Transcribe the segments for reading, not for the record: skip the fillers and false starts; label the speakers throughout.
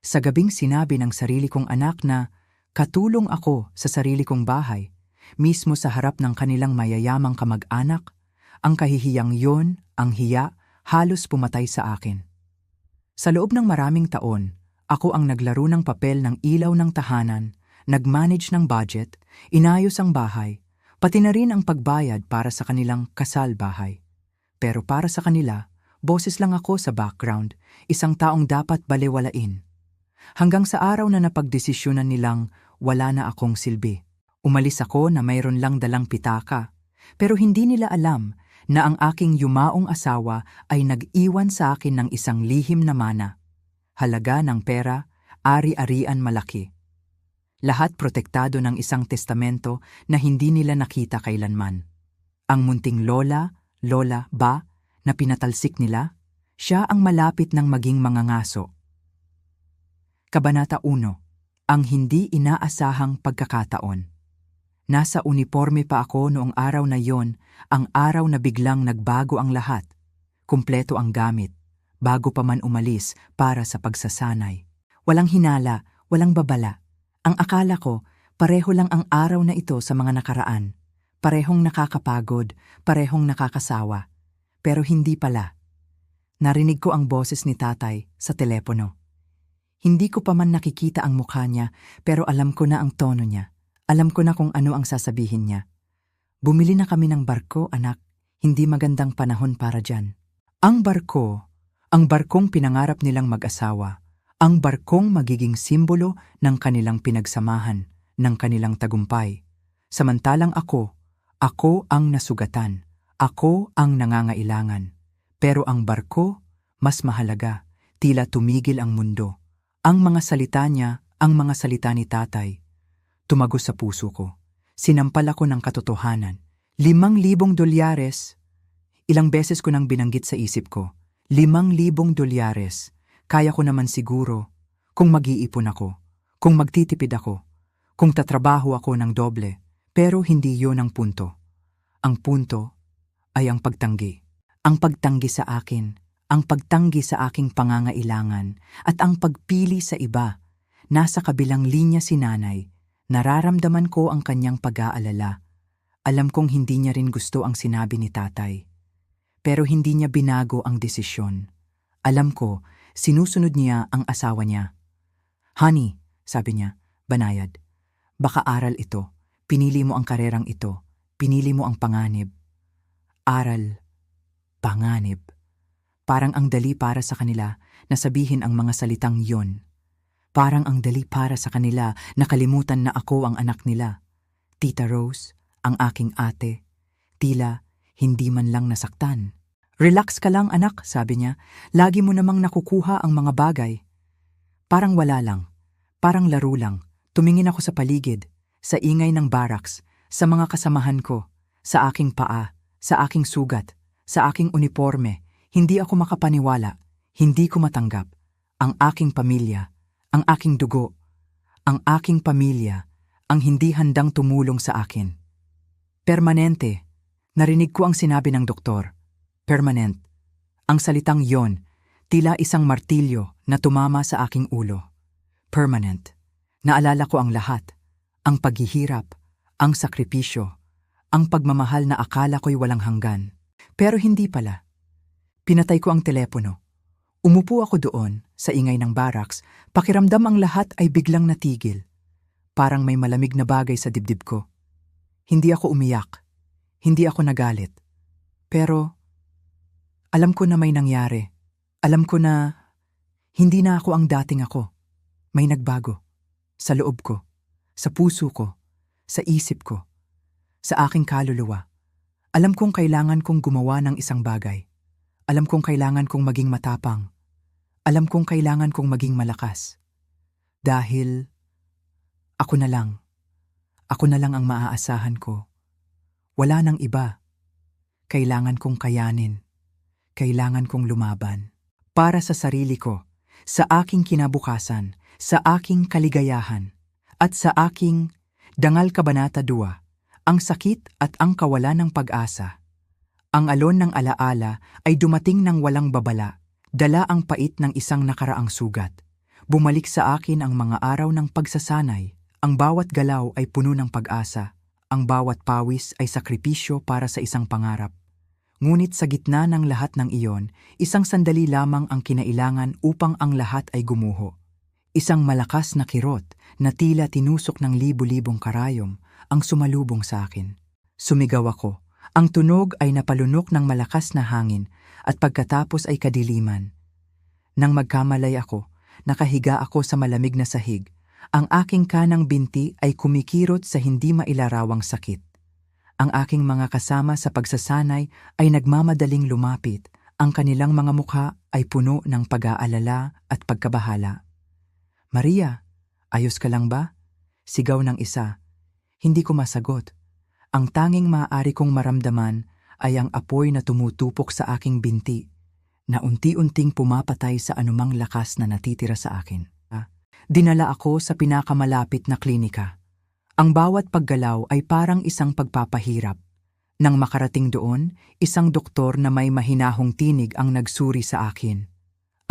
Speaker 1: Sa gabing sinabi ng sarili kong anak na katulong ako sa sarili kong bahay, mismo sa harap ng kanilang mayayamang kamag-anak, ang kahihiyang yon, ang hiya, halos pumatay sa akin. Sa loob ng maraming taon, ako ang naglaro ng papel ng ilaw ng tahanan, nag-manage ng budget, inayos ang bahay, pati na rin ang pagbayad para sa kanilang kasal bahay. Pero para sa kanila, boses lang ako sa background, isang taong dapat balewalain. Hanggang sa araw na napagdesisyonan nilang wala na akong silbi. Umalis ako na mayroon lang dalang pitaka, pero hindi nila alam na ang aking yumaong asawa ay nag-iwan sa akin ng isang lihim na mana. Halaga ng pera, ari-arian malaki. Lahat protektado ng isang testamento na hindi nila nakita kailanman. Ang munting lola ba na pinatalsik nila, siya ang malapit ng maging mangangaso. Kabanata 1. Ang hindi inaasahang pagkakataon. Nasa uniforme pa ako noong araw na yon, ang araw na biglang nagbago ang lahat. Kumpleto ang gamit, bago pa man umalis para sa pagsasanay. Walang hinala, walang babala. Ang akala ko, pareho lang ang araw na ito sa mga nakaraan. Parehong nakakapagod, parehong nakakasawa. Pero hindi pala. Narinig ko ang boses ni tatay sa telepono. Hindi ko pa man nakikita ang mukha niya, pero alam ko na ang tono niya. Alam ko na kung ano ang sasabihin niya. Bumili na kami ng barko, anak. Hindi magandang panahon para dyan. Ang barko, ang barkong pinangarap nilang mag-asawa. Ang barkong magiging simbolo ng kanilang pinagsamahan, ng kanilang tagumpay. Samantalang ako ang nasugatan. Ako ang nangangailangan. Pero ang barko, mas mahalaga. Tila tumigil ang mundo. Ang mga salita niya, ang mga salita ni tatay, tumagos sa puso ko. Sinampal ako ng katotohanan. $5,000. Ilang beses ko nang binanggit sa isip ko. $5,000. Kaya ko naman siguro kung mag-iipon ako, kung magtitipid ako, kung tatrabaho ako ng doble. Pero hindi yon ang punto. Ang punto ay ang pagtanggi. Ang pagtanggi sa akin. Ang pagtanggi sa aking pangangailangan at ang pagpili sa iba. Nasa kabilang linya si nanay, nararamdaman ko ang kanyang pag-aalala. Alam kong hindi niya rin gusto ang sinabi ni tatay. Pero hindi niya binago ang desisyon. Alam ko, sinusunod niya ang asawa niya. Honey, sabi niya, banayad. Baka aral ito. Pinili mo ang karerang ito. Pinili mo ang panganib. Aral, panganib. Parang ang dali para sa kanila na sabihin ang mga salitang yon. Parang ang dali para sa kanila na kalimutan na ako ang anak nila. Tita Rose, ang aking ate, tila hindi man lang nasaktan. Relax ka lang anak, sabi niya. Lagi mo namang nakukuha ang mga bagay. Parang wala lang, parang laro lang. Tumingin ako sa paligid, sa ingay ng barracks, sa mga kasamahan ko, sa aking paa, sa aking sugat, sa aking uniforme. Hindi ako makapaniwala, hindi ko matanggap. Ang aking pamilya, ang aking dugo, ang aking pamilya, ang hindi handang tumulong sa akin. Permanente, narinig ko ang sinabi ng doktor. Permanent. Ang salitang yon, tila isang martilyo na tumama sa aking ulo. Permanent. Naalala ko ang lahat. Ang paghihirap, ang sakripisyo, ang pagmamahal na akala ko'y walang hanggan. Pero hindi pala. Pinatay ko ang telepono. Umupo ako doon, sa ingay ng barracks, pakiramdam ang lahat ay biglang natigil. Parang may malamig na bagay sa dibdib ko. Hindi ako umiyak. Hindi ako nagalit. Pero, alam ko na may nangyari. Alam ko na, hindi na ako ang dating ako. May nagbago. Sa loob ko, sa puso ko, sa isip ko, sa aking kaluluwa. Alam kong kailangan kong gumawa ng isang bagay. Alam kong kailangan kong maging matapang. Alam kong kailangan kong maging malakas. Dahil ako na lang. Ako na lang ang maaasahan ko. Wala nang iba. Kailangan kong kayanin. Kailangan kong lumaban. Para sa sarili ko, sa aking kinabukasan, sa aking kaligayahan, at sa aking Dangal Kabanata 2, ang sakit at ang kawalan ng pag-asa. Ang alon ng alaala ay dumating ng walang babala, dala ang pait ng isang nakaraang sugat. Bumalik sa akin ang mga araw ng pagsasanay. Ang bawat galaw ay puno ng pag-asa. Ang bawat pawis ay sakripisyo para sa isang pangarap. Ngunit sa gitna ng lahat ng iyon, isang sandali lamang ang kinailangan upang ang lahat ay gumuho. Isang malakas na kirot na tila tinusok ng libu-libong karayom ang sumalubong sa akin. Sumigaw ako. Ang tunog ay napalunok ng malakas na hangin at pagkatapos ay kadiliman. Nang magkamalay ako, nakahiga ako sa malamig na sahig. Ang aking kanang binti ay kumikirot sa hindi mailarawang sakit. Ang aking mga kasama sa pagsasanay ay nagmamadaling lumapit. Ang kanilang mga mukha ay puno ng pag-aalala at pagkabahala. "Maria, ayos ka lang ba?" Sigaw ng isa. Hindi ko masagot. Ang tanging maaari kong maramdaman ay ang apoy na tumutupok sa aking binti, na unti-unting pumapatay sa anumang lakas na natitira sa akin. Dinala ako sa pinakamalapit na klinika. Ang bawat paggalaw ay parang isang pagpapahirap. Nang makarating doon, isang doktor na may mahinahong tinig ang nagsuri sa akin.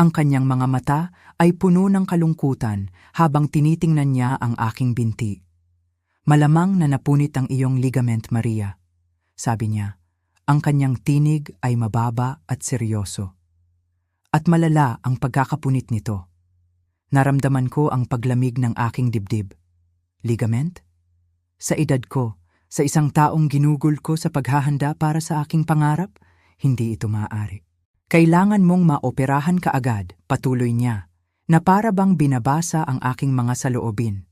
Speaker 1: Ang kanyang mga mata ay puno ng kalungkutan habang tinitingnan niya ang aking binti. "Malamang na napunit ang iyong ligament, Maria," sabi niya. Ang kanyang tinig ay mababa at seryoso. At malala ang pagkakapunit nito. Naramdaman ko ang paglamig ng aking dibdib. Ligament? Sa edad ko, sa isang taong ginugol ko sa paghahanda para sa aking pangarap, hindi ito maaari. "Kailangan mong maoperahan kaagad," patuloy niya, na para bang binabasa ang aking mga saloobin.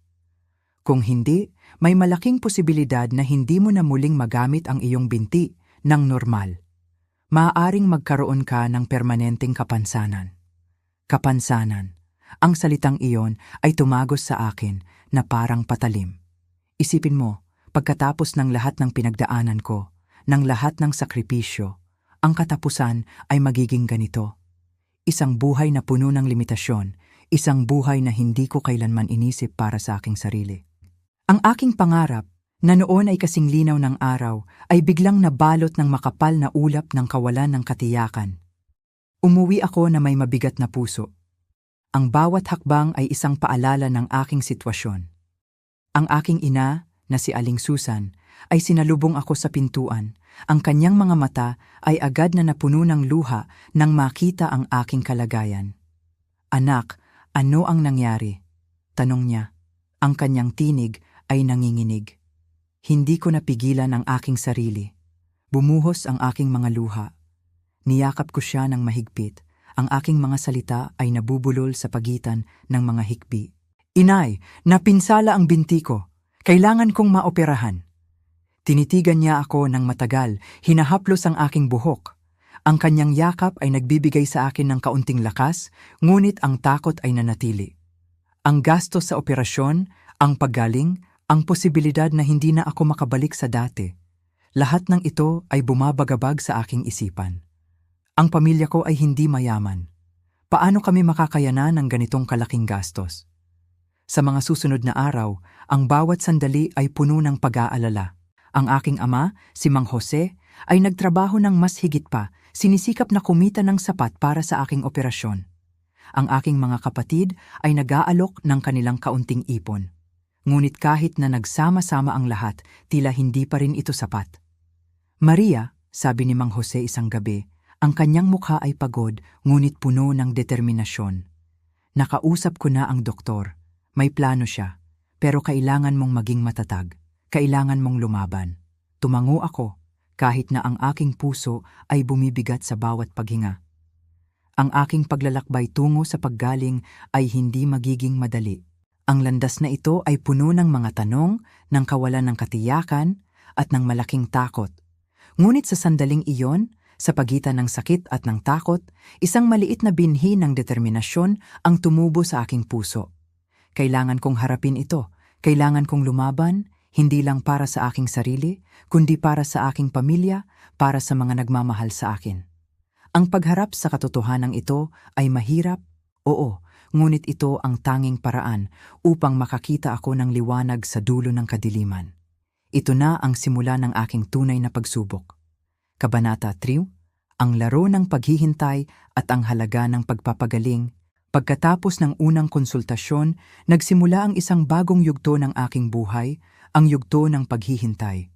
Speaker 1: "Kung hindi, may malaking posibilidad na hindi mo na muling magamit ang iyong binti ng normal. Maaaring magkaroon ka ng permanenteng kapansanan." Kapansanan. Ang salitang iyon ay tumagos sa akin na parang patalim. Isipin mo, pagkatapos ng lahat ng pinagdaanan ko, ng lahat ng sakripisyo, ang katapusan ay magiging ganito. Isang buhay na puno ng limitasyon, isang buhay na hindi ko kailanman inisip para sa aking sarili. Ang aking pangarap, na noon ay kasing linaw ng araw, ay biglang nabalot ng makapal na ulap ng kawalan ng katiyakan. Umuwi ako na may mabigat na puso. Ang bawat hakbang ay isang paalala ng aking sitwasyon. Ang aking ina, na si Aling Susan, ay sinalubong ako sa pintuan. Ang kanyang mga mata ay agad na napuno ng luha nang makita ang aking kalagayan. "Anak, ano ang nangyari?" tanong niya. Ang kanyang tinig ay nanginginig. Hindi ko napigilan ang aking sarili. Bumuhos ang aking mga luha. Niyakap ko siya ng mahigpit. Ang aking mga salita ay nabubulol sa pagitan ng mga hikbi. "Inay, napinsala ang binti ko. Kailangan kong maoperahan." Tinitigan niya ako ng matagal, hinahaplos ang aking buhok. Ang kanyang yakap ay nagbibigay sa akin ng kaunting lakas, ngunit ang takot ay nanatili. Ang gastos sa operasyon, ang paggaling, ang posibilidad na hindi na ako makabalik sa dati. Lahat ng ito ay bumabagabag sa aking isipan. Ang pamilya ko ay hindi mayaman. Paano kami makakayanan ng ganitong kalaking gastos? Sa mga susunod na araw, ang bawat sandali ay puno ng pag-aalala. Ang aking ama, si Mang Jose, ay nagtrabaho ng mas higit pa, sinisikap na kumita ng sapat para sa aking operasyon. Ang aking mga kapatid ay nag-aalok ng kanilang kaunting ipon. Ngunit kahit na nagsama-sama ang lahat, tila hindi pa rin ito sapat. "Maria," sabi ni Mang Jose isang gabi, ang kanyang mukha ay pagod ngunit puno ng determinasyon. "Nakausap ko na ang doktor. May plano siya, pero kailangan mong maging matatag. Kailangan mong lumaban." Tumango ako, kahit na ang aking puso ay bumibigat sa bawat paghinga. Ang aking paglalakbay tungo sa paggaling ay hindi magiging madali. Ang landas na ito ay puno ng mga tanong, ng kawalan ng katiyakan, at ng malaking takot. Ngunit sa sandaling iyon, sa pagitan ng sakit at ng takot, isang maliit na binhi ng determinasyon ang tumubo sa aking puso. Kailangan kong harapin ito. Kailangan kong lumaban, hindi lang para sa aking sarili, kundi para sa aking pamilya, para sa mga nagmamahal sa akin. Ang pagharap sa katotohanan ito ay mahirap, oo, ngunit ito ang tanging paraan upang makakita ako ng liwanag sa dulo ng kadiliman. Ito na ang simula ng aking tunay na pagsubok. Kabanata 3, ang laro ng paghihintay at ang halaga ng pagpapagaling, Pagkatapos ng unang konsultasyon, nagsimula ang isang bagong yugto ng aking buhay, ang yugto ng paghihintay.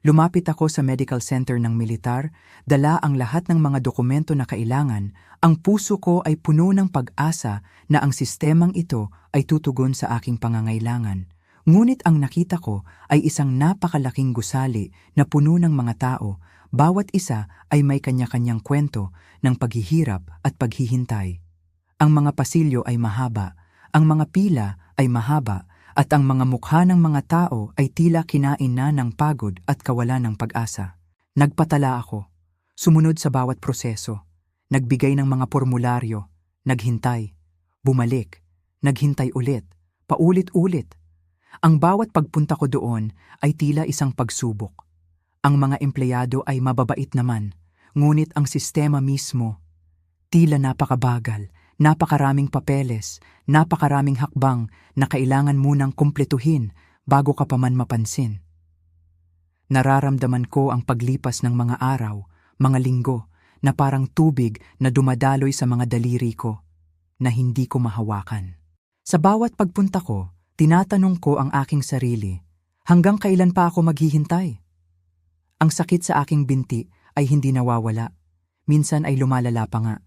Speaker 1: Lumapit ako sa medical center ng militar, dala ang lahat ng mga dokumento na kailangan. Ang puso ko ay puno ng pag-asa na ang sistemang ito ay tutugon sa aking pangangailangan. Ngunit ang nakita ko ay isang napakalaking gusali na puno ng mga tao. Bawat isa ay may kanya-kanyang kwento ng paghihirap at paghihintay. Ang mga pasilyo ay mahaba, ang mga pila ay mahaba, at ang mga mukha ng mga tao ay tila kinain na ng pagod at kawalan ng pag-asa. Nagpatala ako, sumunod sa bawat proseso, nagbigay ng mga formularyo, naghintay, bumalik, naghintay ulit, paulit-ulit. Ang bawat pagpunta ko doon ay tila isang pagsubok. Ang mga empleyado ay mababait naman, ngunit ang sistema mismo, tila napakabagal. Napakaraming papeles, napakaraming hakbang na kailangan munang kumpletuhin bago ka pa man mapansin. Nararamdaman ko ang paglipas ng mga araw, mga linggo, na parang tubig na dumadaloy sa mga daliri ko, na hindi ko mahawakan. Sa bawat pagpunta ko, tinatanong ko ang aking sarili, hanggang kailan pa ako maghihintay? Ang sakit sa aking binti ay hindi nawawala, minsan ay lumalala pa nga.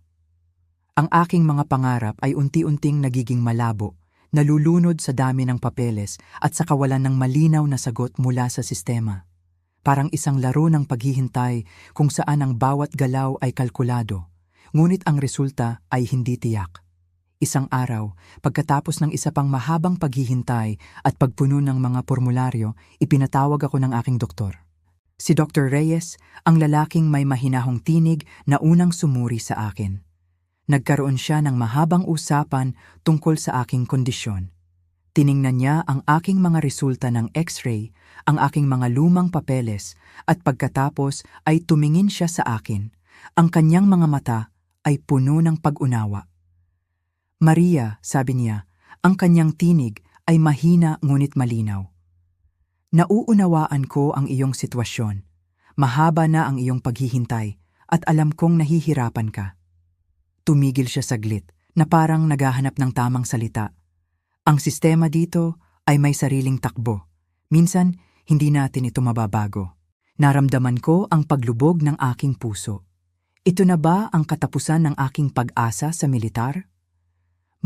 Speaker 1: Ang aking mga pangarap ay unti-unting nagiging malabo, nalulunod sa dami ng papeles at sa kawalan ng malinaw na sagot mula sa sistema. Parang isang laro ng paghihintay kung saan ang bawat galaw ay kalkulado, ngunit ang resulta ay hindi tiyak. Isang araw, pagkatapos ng isa pang mahabang paghihintay at pagpuno ng mga formularyo, ipinatawag ako ng aking doktor. Si Dr. Reyes, ang lalaking may mahinahong tinig na unang sumuri sa akin. Nagkaroon siya ng mahabang usapan tungkol sa aking kondisyon. Tiningnan niya ang aking mga resulta ng X-ray, ang aking mga lumang papeles, at pagkatapos ay tumingin siya sa akin. Ang kanyang mga mata ay puno ng pag-unawa. Maria, sabi niya, ang kanyang tinig ay mahina ngunit malinaw. Nauunawaan ko ang iyong sitwasyon. Mahaba na ang iyong paghihintay at alam kong nahihirapan ka. Tumigil siya saglit, na parang naghahanap ng tamang salita. Ang sistema dito ay may sariling takbo. Minsan, hindi natin ito mababago. Naramdaman ko ang paglubog ng aking puso. Ito na ba ang katapusan ng aking pag-asa sa militar?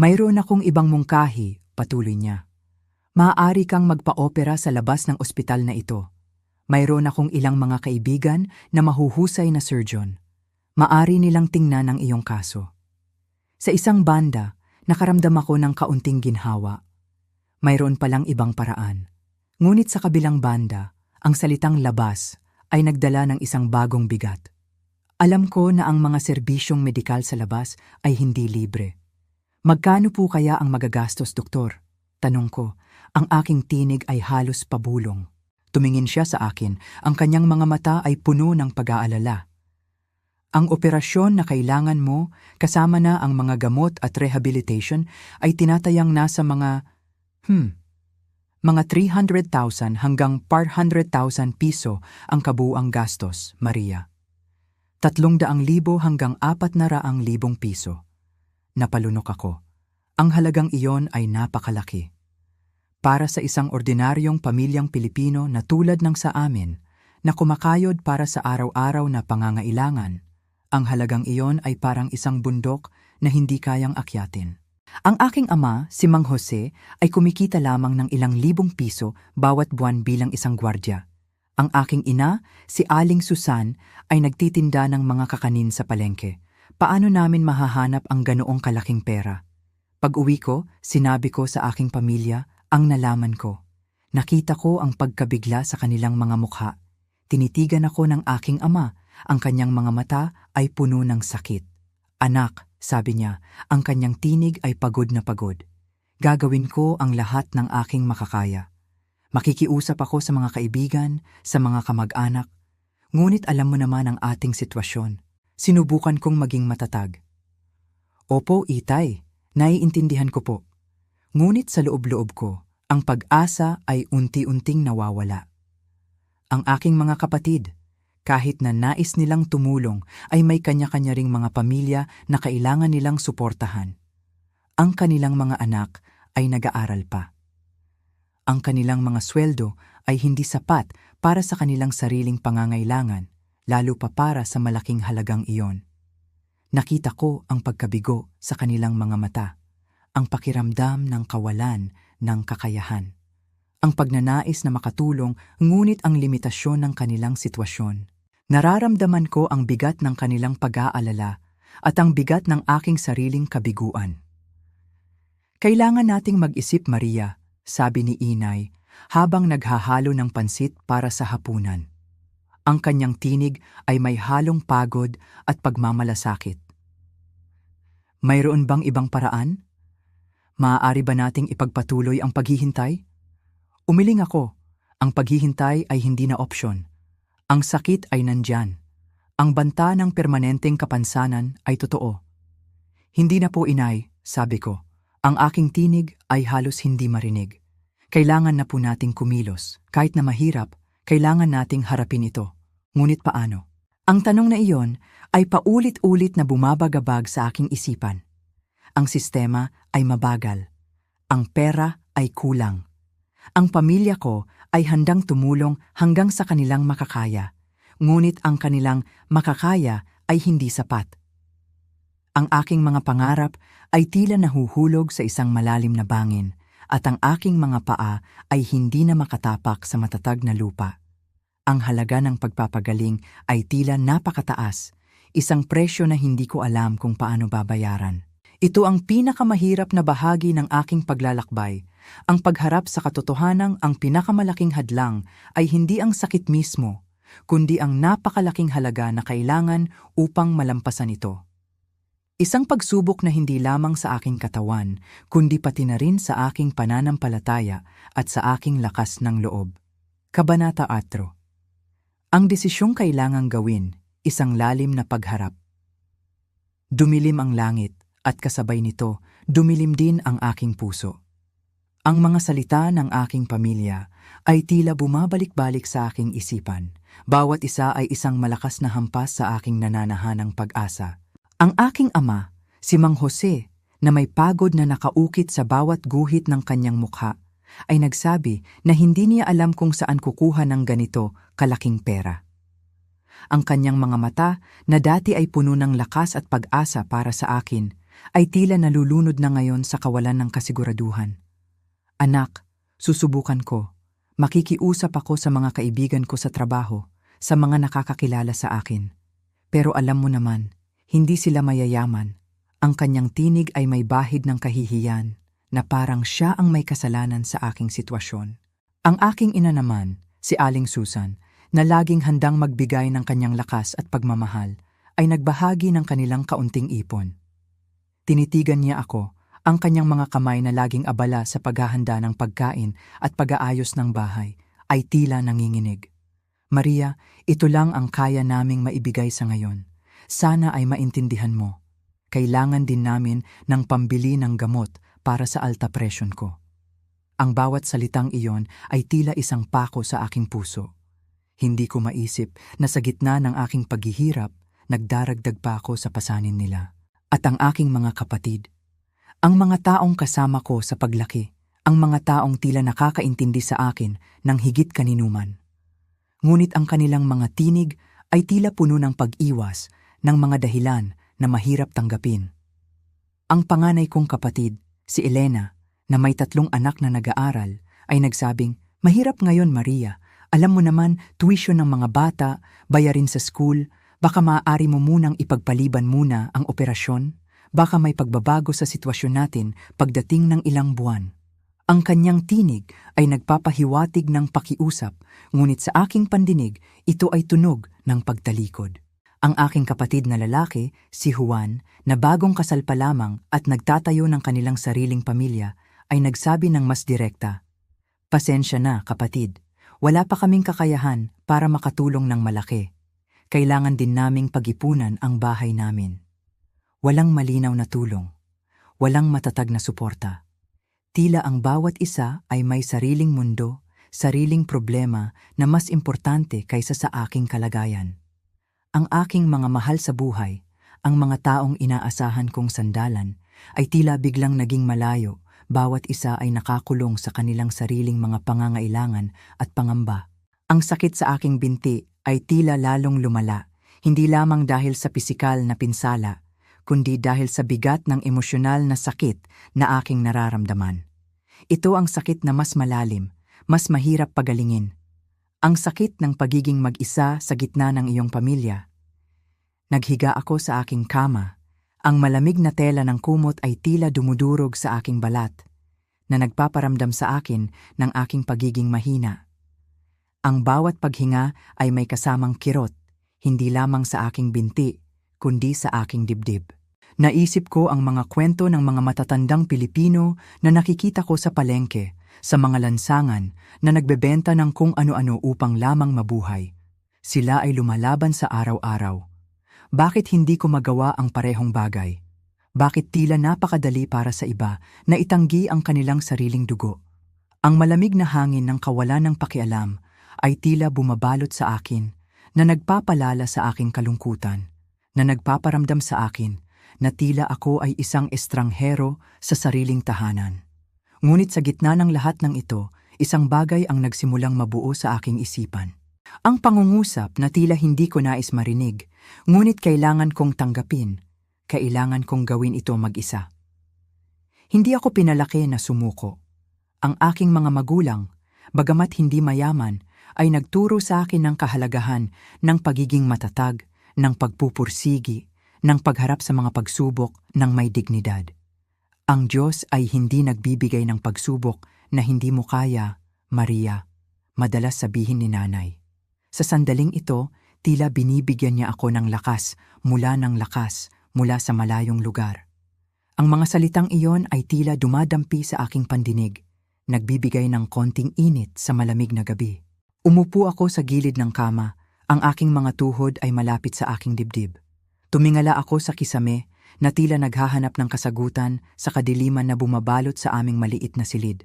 Speaker 1: Mayroon akong ibang mungkahi, patuloy niya. Maaari kang magpa-opera sa labas ng ospital na ito. Mayroon akong ilang mga kaibigan na mahuhusay na surgeon. Maari nilang tingnan ang iyong kaso. Sa isang banda, nakaramdam ako ng kaunting ginhawa. Mayroon palang ibang paraan. Ngunit sa kabilang banda, ang salitang labas ay nagdala ng isang bagong bigat. Alam ko na ang mga serbisyong medikal sa labas ay hindi libre. Magkano po kaya ang magagastos, doktor? Tanong ko, ang aking tinig ay halos pabulong. Tumingin siya sa akin, ang kanyang mga mata ay puno ng pag-aalala. Ang operasyon na kailangan mo, kasama na ang mga gamot at rehabilitation, ay tinatayang nasa mga 300,000 hanggang 400,000 piso ang kabuuang gastos, Maria. 300,000 hanggang 400,000 piso. Napalunok ako. Ang halagang iyon ay napakalaki. Para sa isang ordinaryong pamilyang Pilipino na tulad ng sa amin, na kumakayod para sa araw-araw na pangangailangan, ang halagang iyon ay parang isang bundok na hindi kayang akyatin. Ang aking ama, si Mang Jose, ay kumikita lamang ng ilang libong piso bawat buwan bilang isang gwardya. Ang aking ina, si Aling Susan, ay nagtitinda ng mga kakanin sa palengke. Paano namin mahahanap ang ganoong kalaking pera? Pag-uwi ko, sinabi ko sa aking pamilya ang nalaman ko. Nakita ko ang pagkabigla sa kanilang mga mukha. Tinitigan ako ng aking ama. Ang kanyang mga mata ay puno ng sakit. Anak, sabi niya, ang kanyang tinig ay pagod na pagod. Gagawin ko ang lahat ng aking makakaya. Makikiusap ako sa mga kaibigan, sa mga kamag-anak. Ngunit alam mo naman ang ating sitwasyon. Sinubukan kong maging matatag. Opo, itay, naiintindihan ko po. Ngunit sa loob-loob ko, ang pag-asa ay unti-unting nawawala. Ang aking mga kapatid, kahit na nais nilang tumulong, ay may kanya-kanya ring mga pamilya na kailangan nilang suportahan. Ang kanilang mga anak ay nag-aaral pa. Ang kanilang mga sweldo ay hindi sapat para sa kanilang sariling pangangailangan, lalo pa para sa malaking halagang iyon. Nakita ko ang pagkabigo sa kanilang mga mata, ang pakiramdam ng kawalan ng kakayahan, ang pagnanais na makatulong ngunit ang limitasyon ng kanilang sitwasyon. Nararamdaman ko ang bigat ng kanilang pag-aalala at ang bigat ng aking sariling kabiguan. Kailangan nating mag-isip, Maria, sabi ni Inay habang naghahalo ng pansit para sa hapunan. Ang kanyang tinig ay may halong pagod at pagmamalasakit. Mayroon bang ibang paraan? Maaari ba nating ipagpatuloy ang paghihintay? Umiling ako, ang paghihintay ay hindi na opsyon. Ang sakit ay nandyan. Ang banta ng permanenteng kapansanan ay totoo. Hindi na po, Inay, sabi ko. Ang aking tinig ay halos hindi marinig. Kailangan na po nating kumilos. Kahit na mahirap, kailangan nating harapin ito. Ngunit paano? Ang tanong na iyon ay paulit-ulit na bumabagabag sa aking isipan. Ang sistema ay mabagal. Ang pera ay kulang. Ang pamilya ko ay handang tumulong hanggang sa kanilang makakaya. Ngunit ang kanilang makakaya ay hindi sapat. Ang aking mga pangarap ay tila nahuhulog sa isang malalim na bangin at ang aking mga paa ay hindi na makatapak sa matatag na lupa. Ang halaga ng pagpapagaling ay tila napakataas, isang presyo na hindi ko alam kung paano babayaran. Ito ang pinakamahirap na bahagi ng aking paglalakbay. Ang pagharap sa katotohanang ang pinakamalaking hadlang ay hindi ang sakit mismo, kundi ang napakalaking halaga na kailangan upang malampasan ito. Isang pagsubok na hindi lamang sa aking katawan, kundi pati na rin sa aking pananampalataya at sa aking lakas ng loob. Kabanata 4. Ang desisyong kailangang gawin, isang lalim na pagharap. Dumilim ang langit at kasabay nito, dumilim din ang aking puso. Ang mga salita ng aking pamilya ay tila bumabalik-balik sa aking isipan. Bawat isa ay isang malakas na hampas sa aking nananahanang pag-asa. Ang aking ama, si Mang Jose, na may pagod na nakaukit sa bawat guhit ng kanyang mukha, ay nagsabi na hindi niya alam kung saan kukuha ng ganito kalaking pera. Ang kanyang mga mata, na dati ay puno ng lakas at pag-asa para sa akin, ay tila nalulunod na ngayon sa kawalan ng kasiguraduhan. Anak, susubukan ko. Makikiusap ako sa mga kaibigan ko sa trabaho, sa mga nakakakilala sa akin. Pero alam mo naman, hindi sila mayayaman. Ang kanyang tinig ay may bahid ng kahihiyan, na parang siya ang may kasalanan sa aking sitwasyon. Ang aking ina naman, si Aling Susan, na laging handang magbigay ng kanyang lakas at pagmamahal, ay nagbahagi ng kanilang kaunting ipon. Tinitigan niya ako, ang kanyang mga kamay na laging abala sa paghahanda ng pagkain at pag-aayos ng bahay, ay tila nanginginig. Maria, ito lang ang kaya naming maibigay sa ngayon. Sana ay maintindihan mo. Kailangan din namin ng pambili ng gamot para sa alta presyon ko. Ang bawat salitang iyon ay tila isang pako sa aking puso. Hindi ko maisip na sa gitna ng aking paghihirap, nagdaragdag pa ako sa pasanin nila. At ang aking mga kapatid, ang mga taong kasama ko sa paglaki, ang mga taong tila nakakaintindi sa akin ng higit kaninuman. Ngunit ang kanilang mga tinig ay tila puno ng pag-iwas, ng mga dahilan na mahirap tanggapin. Ang panganay kong kapatid, si Elena, na may 3 anak na nag-aaral, ay nagsabing, "Mahirap ngayon, Maria. Alam mo naman, tuition ng mga bata, bayarin sa school, baka maaari mo munang ipagpaliban muna ang operasyon. Baka may pagbabago sa sitwasyon natin pagdating ng ilang buwan." Ang kanyang tinig ay nagpapahiwatig ng pakiusap, ngunit sa aking pandinig, ito ay tunog ng pagtalikod. Ang aking kapatid na lalaki, si Juan, na bagong kasal pa lamang at nagtatayo ng kanilang sariling pamilya, ay nagsabi ng mas direkta, "Pasensya na, kapatid. Wala pa kaming kakayahan para makatulong ng malaki. Kailangan din naming pag-ipunan ang bahay namin." Walang malinaw na tulong. Walang matatag na suporta. Tila ang bawat isa ay may sariling mundo, sariling problema na mas importante kaysa sa aking kalagayan. Ang aking mga mahal sa buhay, ang mga taong inaasahan kong sandalan, ay tila biglang naging malayo. Bawat isa ay nakakulong sa kanilang sariling mga pangangailangan at pangamba. Ang sakit sa aking binti ay tila lalong lumala, hindi lamang dahil sa pisikal na pinsala, kundi dahil sa bigat ng emosyonal na sakit na aking nararamdaman. Ito ang sakit na mas malalim, mas mahirap pagalingin. Ang sakit ng pagiging mag-isa sa gitna ng iyong pamilya. Naghiga ako sa aking kama. Ang malamig na tela ng kumot ay tila dumudurog sa aking balat, na nagpaparamdam sa akin ng aking pagiging mahina. Ang bawat paghinga ay may kasamang kirot, hindi lamang sa aking binti, kundi sa aking dibdib. Naisip ko ang mga kwento ng mga matatandang Pilipino na nakikita ko sa palengke, sa mga lansangan na nagbebenta ng kung ano-ano upang lamang mabuhay. Sila ay lumalaban sa araw-araw. Bakit hindi ko magawa ang parehong bagay? Bakit tila napakadali para sa iba na itanggi ang kanilang sariling dugo? Ang malamig na hangin ng kawalan ng pakialam ay tila bumabalot sa akin, na nagpapalala sa aking kalungkutan, na nagpaparamdam sa akin na tila ako ay isang estranghero sa sariling tahanan. Ngunit sa gitna ng lahat ng ito, isang bagay ang nagsimulang mabuo sa aking isipan. Ang pangungusap na tila hindi ko nais marinig, ngunit kailangan kong tanggapin, kailangan kong gawin ito mag-isa. Hindi ako pinalaki na sumuko. Ang aking mga magulang, bagamat hindi mayaman, ay nagturo sa akin ng kahalagahan ng pagiging matatag, ng pagpupursigi, ng pagharap sa mga pagsubok ng may dignidad. Ang Diyos ay hindi nagbibigay ng pagsubok na hindi mo kaya, Maria, madalas sabihin ni Nanay. Sa sandaling ito, tila binibigyan niya ako ng lakas mula sa malayong lugar. Ang mga salitang iyon ay tila dumadampi sa aking pandinig, nagbibigay ng konting init sa malamig na gabi. Umupo ako sa gilid ng kama, ang aking mga tuhod ay malapit sa aking dibdib. Tumingala ako sa kisame na tila naghahanap ng kasagutan sa kadiliman na bumabalot sa aming maliit na silid.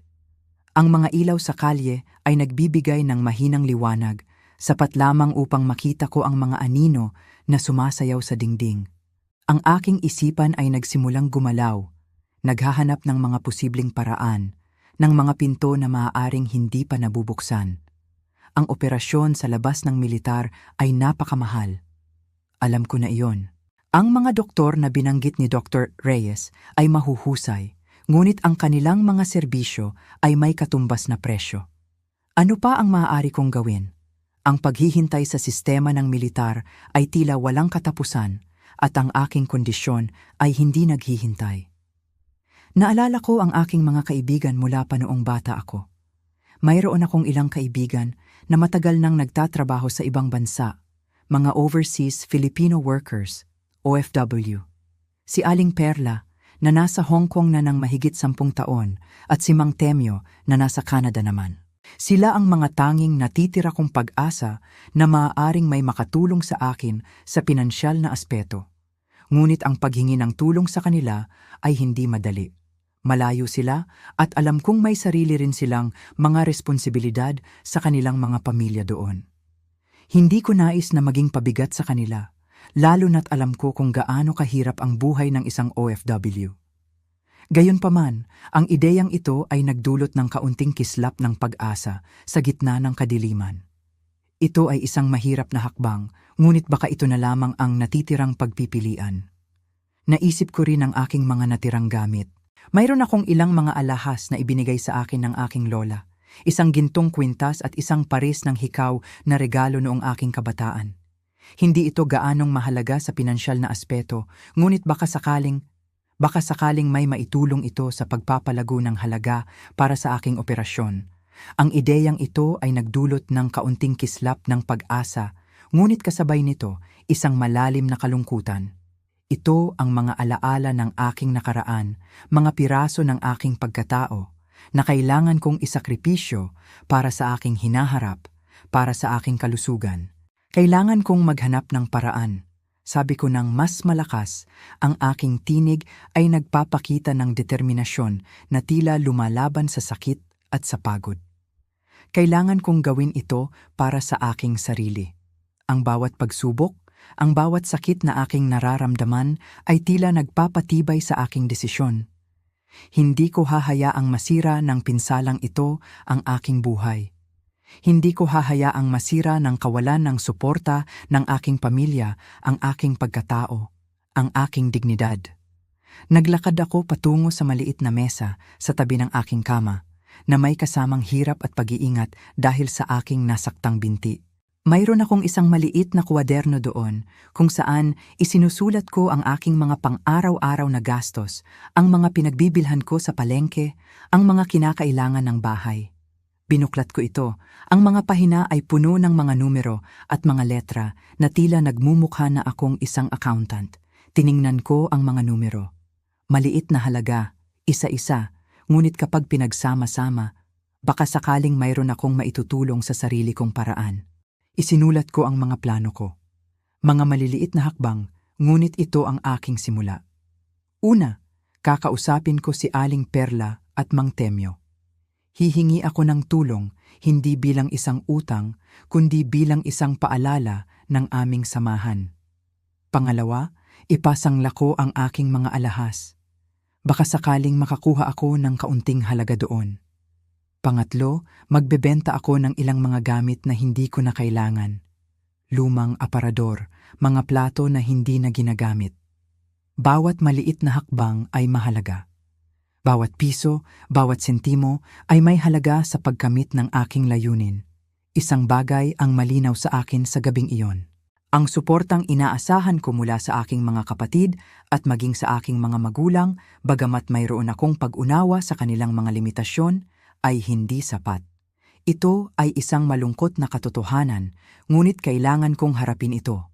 Speaker 1: Ang mga ilaw sa kalye ay nagbibigay ng mahinang liwanag, sapat lamang upang makita ko ang mga anino na sumasayaw sa dingding. Ang aking isipan ay nagsimulang gumalaw, naghahanap ng mga posibleng paraan, ng mga pinto na maaaring hindi pa nabubuksan. Ang operasyon sa labas ng militar ay napakamahal. Alam ko na iyon. Ang mga doktor na binanggit ni Dr. Reyes ay mahuhusay, ngunit ang kanilang mga serbisyo ay may katumbas na presyo. Ano pa ang maaari kong gawin? Ang paghihintay sa sistema ng militar ay tila walang katapusan at ang aking kondisyon ay hindi naghihintay. Naalala ko ang aking mga kaibigan mula pa noong bata ako. Mayroon akong ilang kaibigan na matagal nang nagtatrabaho sa ibang bansa, mga overseas Filipino workers, OFW. Si Aling Perla na nasa Hong Kong na ng mahigit 10 taon at si Mang Temyo na nasa Canada naman. Sila ang mga tanging natitira kong pag-asa na maaaring may makatulong sa akin sa pinansyal na aspeto. Ngunit ang paghingi ng tulong sa kanila ay hindi madali. Malayo sila at alam kong may sarili rin silang mga responsibilidad sa kanilang mga pamilya doon. Hindi ko nais na maging pabigat sa kanila, lalo na't alam ko kung gaano kahirap ang buhay ng isang OFW. Gayunpaman, ang ideyang ito ay nagdulot ng kaunting kislap ng pag-asa sa gitna ng kadiliman. Ito ay isang mahirap na hakbang, ngunit baka ito na lamang ang natitirang pagpipilian. Naisip ko rin ang aking mga natirang gamit. Mayroon akong ilang mga alahas na ibinigay sa akin ng aking lola. Isang gintong kwintas at isang pares ng hikaw na regalo noong aking kabataan. Hindi ito gaanong mahalaga sa pinansyal na aspeto, ngunit baka sakaling may maitulong ito sa pagpapalago ng halaga para sa aking operasyon. Ang ideyang ito ay nagdulot ng kaunting kislap ng pag-asa, ngunit kasabay nito isang malalim na kalungkutan. Ito ang mga alaala ng aking nakaraan, mga piraso ng aking pagkatao, na kailangan kong isakripisyo para sa aking hinaharap, para sa aking kalusugan. Kailangan kong maghanap ng paraan. Sabi ko nang mas malakas, ang aking tinig ay nagpapakita ng determinasyon na tila lumalaban sa sakit at sa pagod. Kailangan kong gawin ito para sa aking sarili. Ang bawat pagsubok, Ang bawat sakit na aking nararamdaman ay tila nagpapatibay sa aking desisyon. Hindi ko hahayaang masira ng pinsalang ito ang aking buhay. Hindi ko hahayaang masira ng kawalan ng suporta ng aking pamilya ang aking pagkatao, ang aking dignidad. Naglakad ako patungo sa maliit na mesa sa tabi ng aking kama na may kasamang hirap at pag-iingat dahil sa aking nasaktang binti. Mayroon akong isang maliit na kwaderno doon kung saan isinusulat ko ang aking mga pang-araw-araw na gastos, ang mga pinagbibilhan ko sa palengke, ang mga kinakailangan ng bahay. Binuklat ko ito. Ang mga pahina ay puno ng mga numero at mga letra na tila nagmumukha na akong isang accountant. Tiningnan ko ang mga numero. Maliit na halaga, isa-isa, ngunit kapag pinagsama-sama, baka sakaling mayroon akong maitutulong sa sarili kong paraan. Isinulat ko ang mga plano ko. Mga maliliit na hakbang, ngunit ito ang aking simula. Una, kakausapin ko si Aling Perla at Mang Temyo. Hihingi ako ng tulong, hindi bilang isang utang, kundi bilang isang paalala ng aming samahan. Pangalawa, ipasangla ko ang aking mga alahas. Baka sakaling makakuha ako ng kaunting halaga doon. Pangatlo, magbebenta ako ng ilang mga gamit na hindi ko na kailangan. Lumang aparador, mga plato na hindi na ginagamit. Bawat maliit na hakbang ay mahalaga. Bawat piso, bawat sentimo ay may halaga sa pagkamit ng aking layunin. Isang bagay ang malinaw sa akin sa gabing iyon. Ang suportang inaasahan ko mula sa aking mga kapatid at maging sa aking mga magulang, bagamat mayroon akong pag-unawa sa kanilang mga limitasyon, ay hindi sapat. Ito ay isang malungkot na katotohanan, ngunit kailangan kong harapin ito.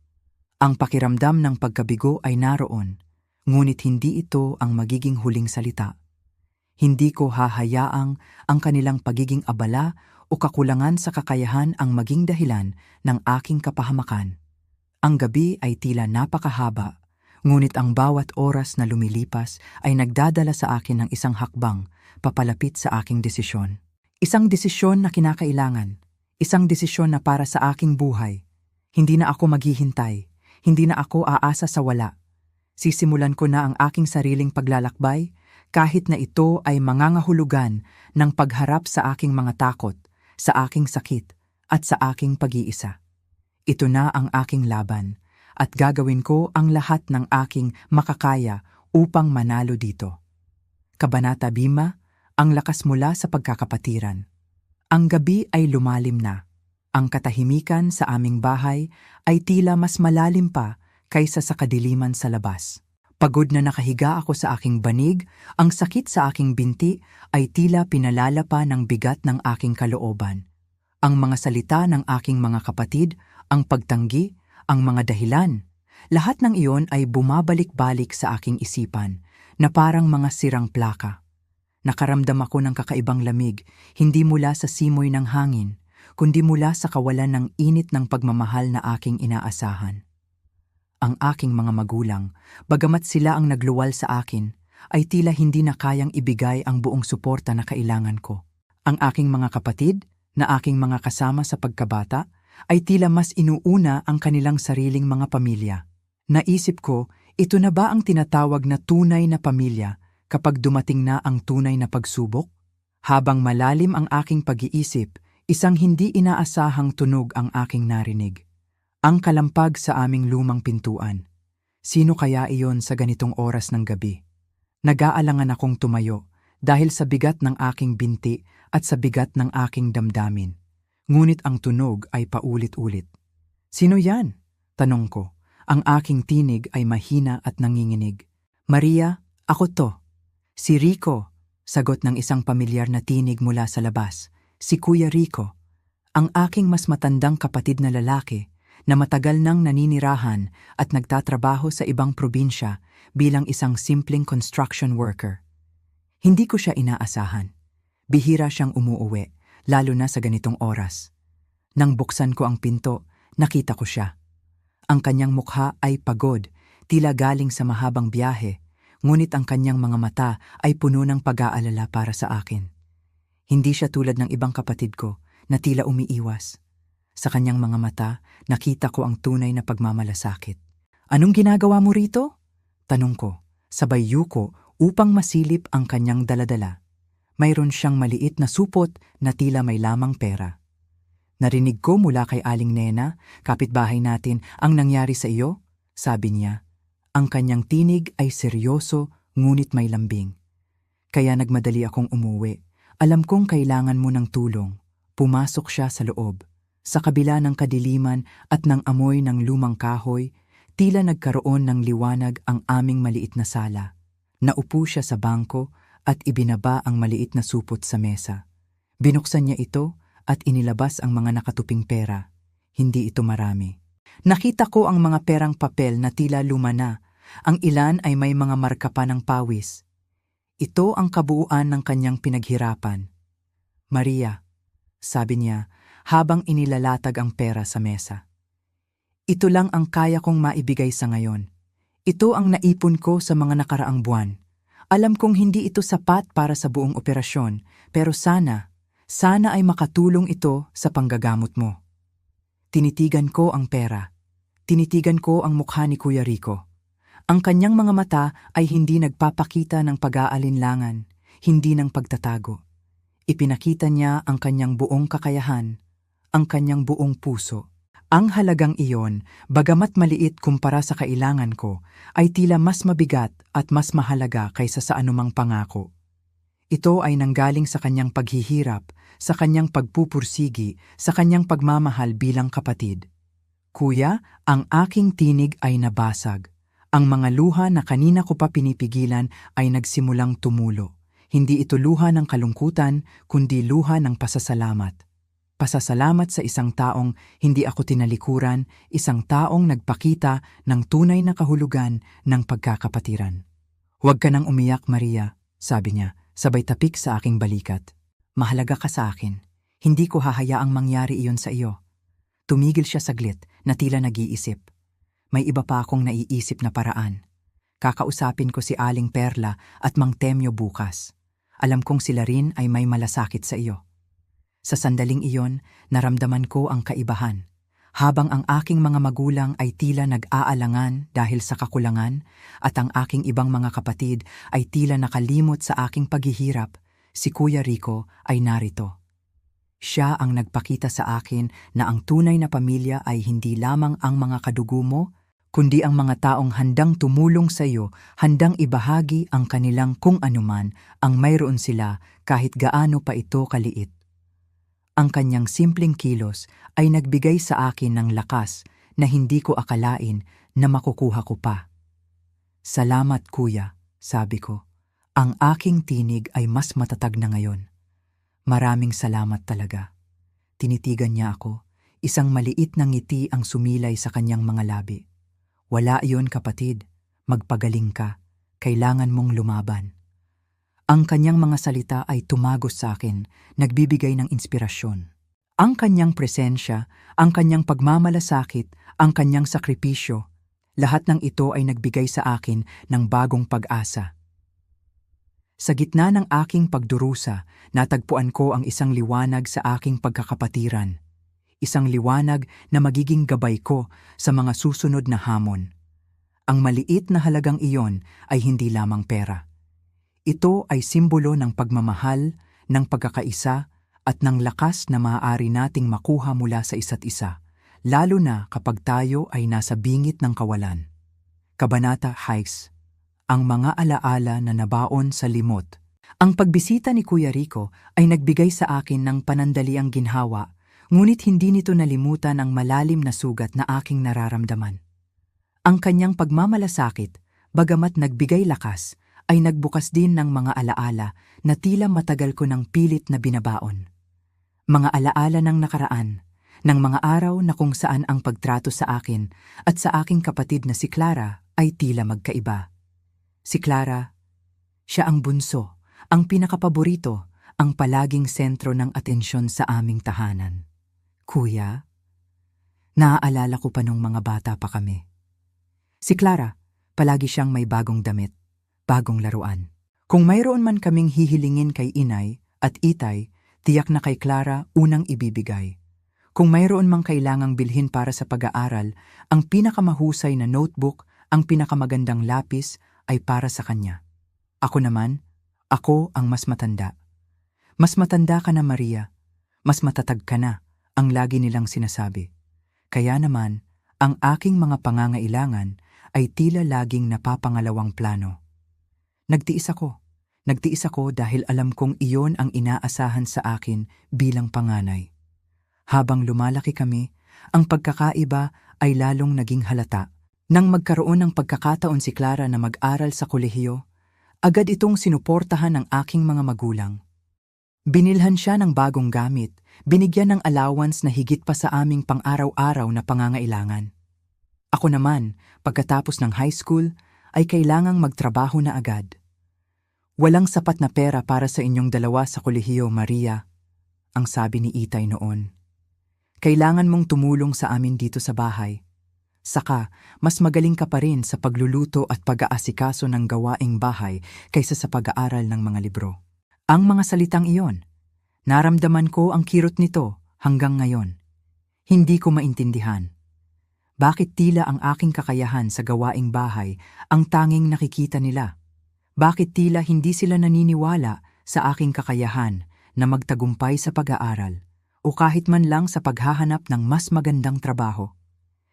Speaker 1: Ang pakiramdam ng pagkabigo ay naroon, ngunit hindi ito ang magiging huling salita. Hindi ko hahayaang ang kanilang pagiging abala o kakulangan sa kakayahan ang maging dahilan ng aking kapahamakan. Ang gabi ay tila napakahaba, ngunit ang bawat oras na lumilipas ay nagdadala sa akin ng isang hakbang papalapit sa aking desisyon. Isang desisyon na kinakailangan, isang desisyon na para sa aking buhay. Hindi na ako maghihintay, hindi na ako aasa sa wala. Sisimulan ko na ang aking sariling paglalakbay, kahit na ito ay mangangahulugan ng pagharap sa aking mga takot, sa aking sakit, at sa aking pag-iisa. Ito na ang aking laban, at gagawin ko ang lahat ng aking makakaya upang manalo dito. Kabanata 5, ang lakas mula sa pagkakapatiran. Ang gabi ay lumalim na. Ang katahimikan sa aming bahay ay tila mas malalim pa kaysa sa kadiliman sa labas. Pagod na nakahiga ako sa aking banig, ang sakit sa aking binti ay tila pinalala pa ng bigat ng aking kalooban. Ang mga salita ng aking mga kapatid, ang pagtanggi, ang mga dahilan, lahat ng iyon ay bumabalik-balik sa aking isipan na parang mga sirang plaka. Nakaramdam ako ng kakaibang lamig, hindi mula sa simoy ng hangin, kundi mula sa kawalan ng init ng pagmamahal na aking inaasahan. Ang aking mga magulang, bagamat sila ang nagluwal sa akin, ay tila hindi na kayang ibigay ang buong suporta na kailangan ko. Ang aking mga kapatid, na aking mga kasama sa pagkabata, ay tila mas inuuna ang kanilang sariling mga pamilya. Naisip ko, ito na ba ang tinatawag na tunay na pamilya kapag dumating na ang tunay na pagsubok? Habang malalim ang aking pag-iisip, isang hindi inaasahang tunog ang aking narinig. Ang kalampag sa aming lumang pintuan. Sino kaya iyon sa ganitong oras ng gabi? Nag-aalangan akong tumayo dahil sa bigat ng aking binti at sa bigat ng aking damdamin. Ngunit ang tunog ay paulit-ulit. Sino yan? Tanong ko. Ang aking tinig ay mahina at nanginginig. Maria, ako to. Si Rico, sagot ng isang pamilyar na tinig mula sa labas. Si Kuya Rico, ang aking mas matandang kapatid na lalaki na matagal nang naninirahan at nagtatrabaho sa ibang probinsya bilang isang simpleng construction worker. Hindi ko siya inaasahan. Bihira siyang umuuwi, lalo na sa ganitong oras. Nang buksan ko ang pinto, nakita ko siya. Ang kanyang mukha ay pagod, tila galing sa mahabang biyahe, ngunit ang kanyang mga mata ay puno ng pag-aalala para sa akin. Hindi siya tulad ng ibang kapatid ko na tila umiiwas. Sa kanyang mga mata, nakita ko ang tunay na pagmamalasakit. Anong ginagawa mo rito? Tanong ko, sabay yuko upang masilip ang kanyang daladala. Mayroon siyang maliit na supot na tila may lamang pera. Narinig ko mula kay Aling Nena, kapitbahay natin, ang nangyari sa iyo, sabi niya. Ang kanyang tinig ay seryoso ngunit may lambing. Kaya nagmadali akong umuwi. Alam kong kailangan mo ng tulong. Pumasok siya sa loob. Sa kabila ng kadiliman at ng amoy ng lumang kahoy, tila nagkaroon ng liwanag ang aming maliit na sala. Naupo siya sa bangko at ibinaba ang maliit na supot sa mesa. Binuksan niya ito at inilabas ang mga nakatuping pera. Hindi ito marami. Nakita ko ang mga perang papel na tila luma na. Ang ilan ay may mga marka pa ng pawis. Ito ang kabuuan ng kanyang pinaghirapan. Maria, sabi niya habang inilalatag ang pera sa mesa. Ito lang ang kaya kong maibigay sa ngayon. Ito ang naipon ko sa mga nakaraang buwan. Alam kong hindi ito sapat para sa buong operasyon, pero sana ay makatulong ito sa panggagamot mo. Tinitigan ko ang pera. Tinitigan ko ang mukha ni Kuya Rico. Ang kanyang mga mata ay hindi nagpapakita ng pag-aalinlangan, hindi ng pagtatago. Ipinakita niya ang kanyang buong kakayahan, ang kanyang buong puso. Ang halagang iyon, bagamat maliit kumpara sa kailangan ko, ay tila mas mabigat at mas mahalaga kaysa sa anumang pangako. Ito ay nanggaling sa kanyang paghihirap, sa kanyang pagpupursigi, sa kanyang pagmamahal bilang kapatid. Kuya, ang aking tinig ay nabasag. Ang mga luha na kanina ko pa pinipigilan ay nagsimulang tumulo. Hindi ito luha ng kalungkutan, kundi luha ng pasasalamat. Pasasalamat sa isang taong hindi ako tinalikuran, isang taong nagpakita ng tunay na kahulugan ng pagkakapatiran. Huwag ka nang umiyak, Maria, sabi niya, sabay tapik sa aking balikat. Mahalaga ka sa akin. Hindi ko hahayaang mangyari iyon sa iyo. Tumigil siya saglit na tila nag-iisip. May iba pa akong naiisip na paraan. Kakausapin ko si Aling Perla at Mang Temyo bukas. Alam kong sila rin ay may malasakit sa iyo. Sa sandaling iyon, naramdaman ko ang kaibahan. Habang ang aking mga magulang ay tila nag-aalangan dahil sa kakulangan at ang aking ibang mga kapatid ay tila nakalimot sa aking paghihirap, si Kuya Rico ay narito. Siya ang nagpakita sa akin na ang tunay na pamilya ay hindi lamang ang mga kadugo mo, kundi ang mga taong handang tumulong sa iyo, handang ibahagi ang kanilang kung anuman ang mayroon sila kahit gaano pa ito kaliit. Ang kanyang simpleng kilos ay nagbigay sa akin ng lakas na hindi ko akalain na makukuha ko pa. Salamat, Kuya, sabi ko. Ang aking tinig ay mas matatag na ngayon. Maraming salamat talaga. Tinitigan niya ako. Isang maliit na ngiti ang sumilay sa kanyang mga labi. Wala iyon, kapatid. Magpagaling ka. Kailangan mong lumaban. Ang kanyang mga salita ay tumagos sa akin, nagbibigay ng inspirasyon. Ang kanyang presensya, ang kanyang pagmamalasakit, ang kanyang sakripisyo, lahat ng ito ay nagbigay sa akin ng bagong pag-asa. Sa gitna ng aking pagdurusa, natagpuan ko ang isang liwanag sa aking pagkakapatiran. Isang liwanag na magiging gabay ko sa mga susunod na hamon. Ang maliit na halagang iyon ay hindi lamang pera. Ito ay simbolo ng pagmamahal, ng pagkakaisa, at ng lakas na maaari nating makuha mula sa isa't isa, lalo na kapag tayo ay nasa bingit ng kawalan. Kabanata 6. Ang mga alaala na nabaon sa limot. Ang pagbisita ni Kuya Rico ay nagbigay sa akin ng panandaliang ginhawa, ngunit hindi nito nalimutan ang malalim na sugat na aking nararamdaman. Ang kanyang pagmamalasakit, bagamat nagbigay lakas, ay nagbukas din ng mga alaala na tila matagal ko ng pilit na binabaon. Mga alaala ng nakaraan, ng mga araw na kung saan ang pagtrato sa akin at sa aking kapatid na si Clara ay tila magkaiba. Si Clara, siya ang bunso, ang pinakapaborito, ang palaging sentro ng atensyon sa aming tahanan. Kuya, naaalala ko pa nung mga bata pa kami. Si Clara, palagi siyang may bagong damit, bagong laruan. Kung mayroon man kaming hihilingin kay inay at itay, tiyak na kay Clara unang ibibigay. Kung mayroon mang kailangang bilhin para sa pag-aaral, ang pinakamahusay na notebook, ang pinakamagandang lapis ay para sa kanya. Ako naman, ako ang mas matanda. Mas matanda ka na, Maria. Mas matatag ka na, ang lagi nilang sinasabi. Kaya naman, ang aking mga pangangailangan ay tila laging napapangalawang plano. Nagtiis ako. Nagtiis ako dahil alam kong iyon ang inaasahan sa akin bilang panganay. Habang lumalaki kami, ang pagkakaiba ay lalong naging halata. Nang magkaroon ng pagkakataon si Clara na mag-aral sa kolehiyo, agad itong sinuportahan ng aking mga magulang. Binilhan siya ng bagong gamit, binigyan ng allowance na higit pa sa aming pang-araw-araw na pangangailangan. Ako naman, pagkatapos ng high school, ay kailangang magtrabaho na agad. Walang sapat na pera para sa inyong dalawa sa kolehiyo, Maria, ang sabi ni Itay noon. Kailangan mong tumulong sa amin dito sa bahay. Saka, mas magaling ka pa rin sa pagluluto at pag-aasikaso ng gawaing bahay kaysa sa pag-aaral ng mga libro. Ang mga salitang iyon, naramdaman ko ang kirot nito hanggang ngayon. Hindi ko maintindihan. Bakit tila ang aking kakayahan sa gawaing bahay ang tanging nakikita nila? Bakit tila hindi sila naniniwala sa aking kakayahan na magtagumpay sa pag-aaral o kahit man lang sa paghahanap ng mas magandang trabaho?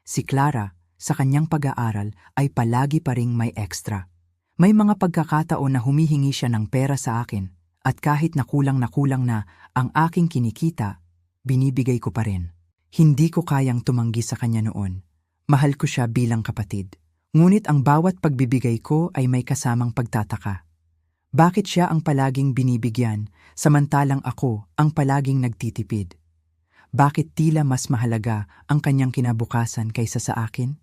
Speaker 1: Si Clara, sa kanyang pag-aaral, ay palagi pa ring may extra. May mga pagkakataon na humihingi siya ng pera sa akin at kahit na kulang na ang aking kinikita, binibigay ko pa rin. Hindi ko kayang tumanggi sa kanya noon. Mahal ko siya bilang kapatid. Ngunit ang bawat pagbibigay ko ay may kasamang pagtataka. Bakit siya ang palaging binibigyan, samantalang ako ang palaging nagtitipid? Bakit tila mas mahalaga ang kanyang kinabukasan kaysa sa akin?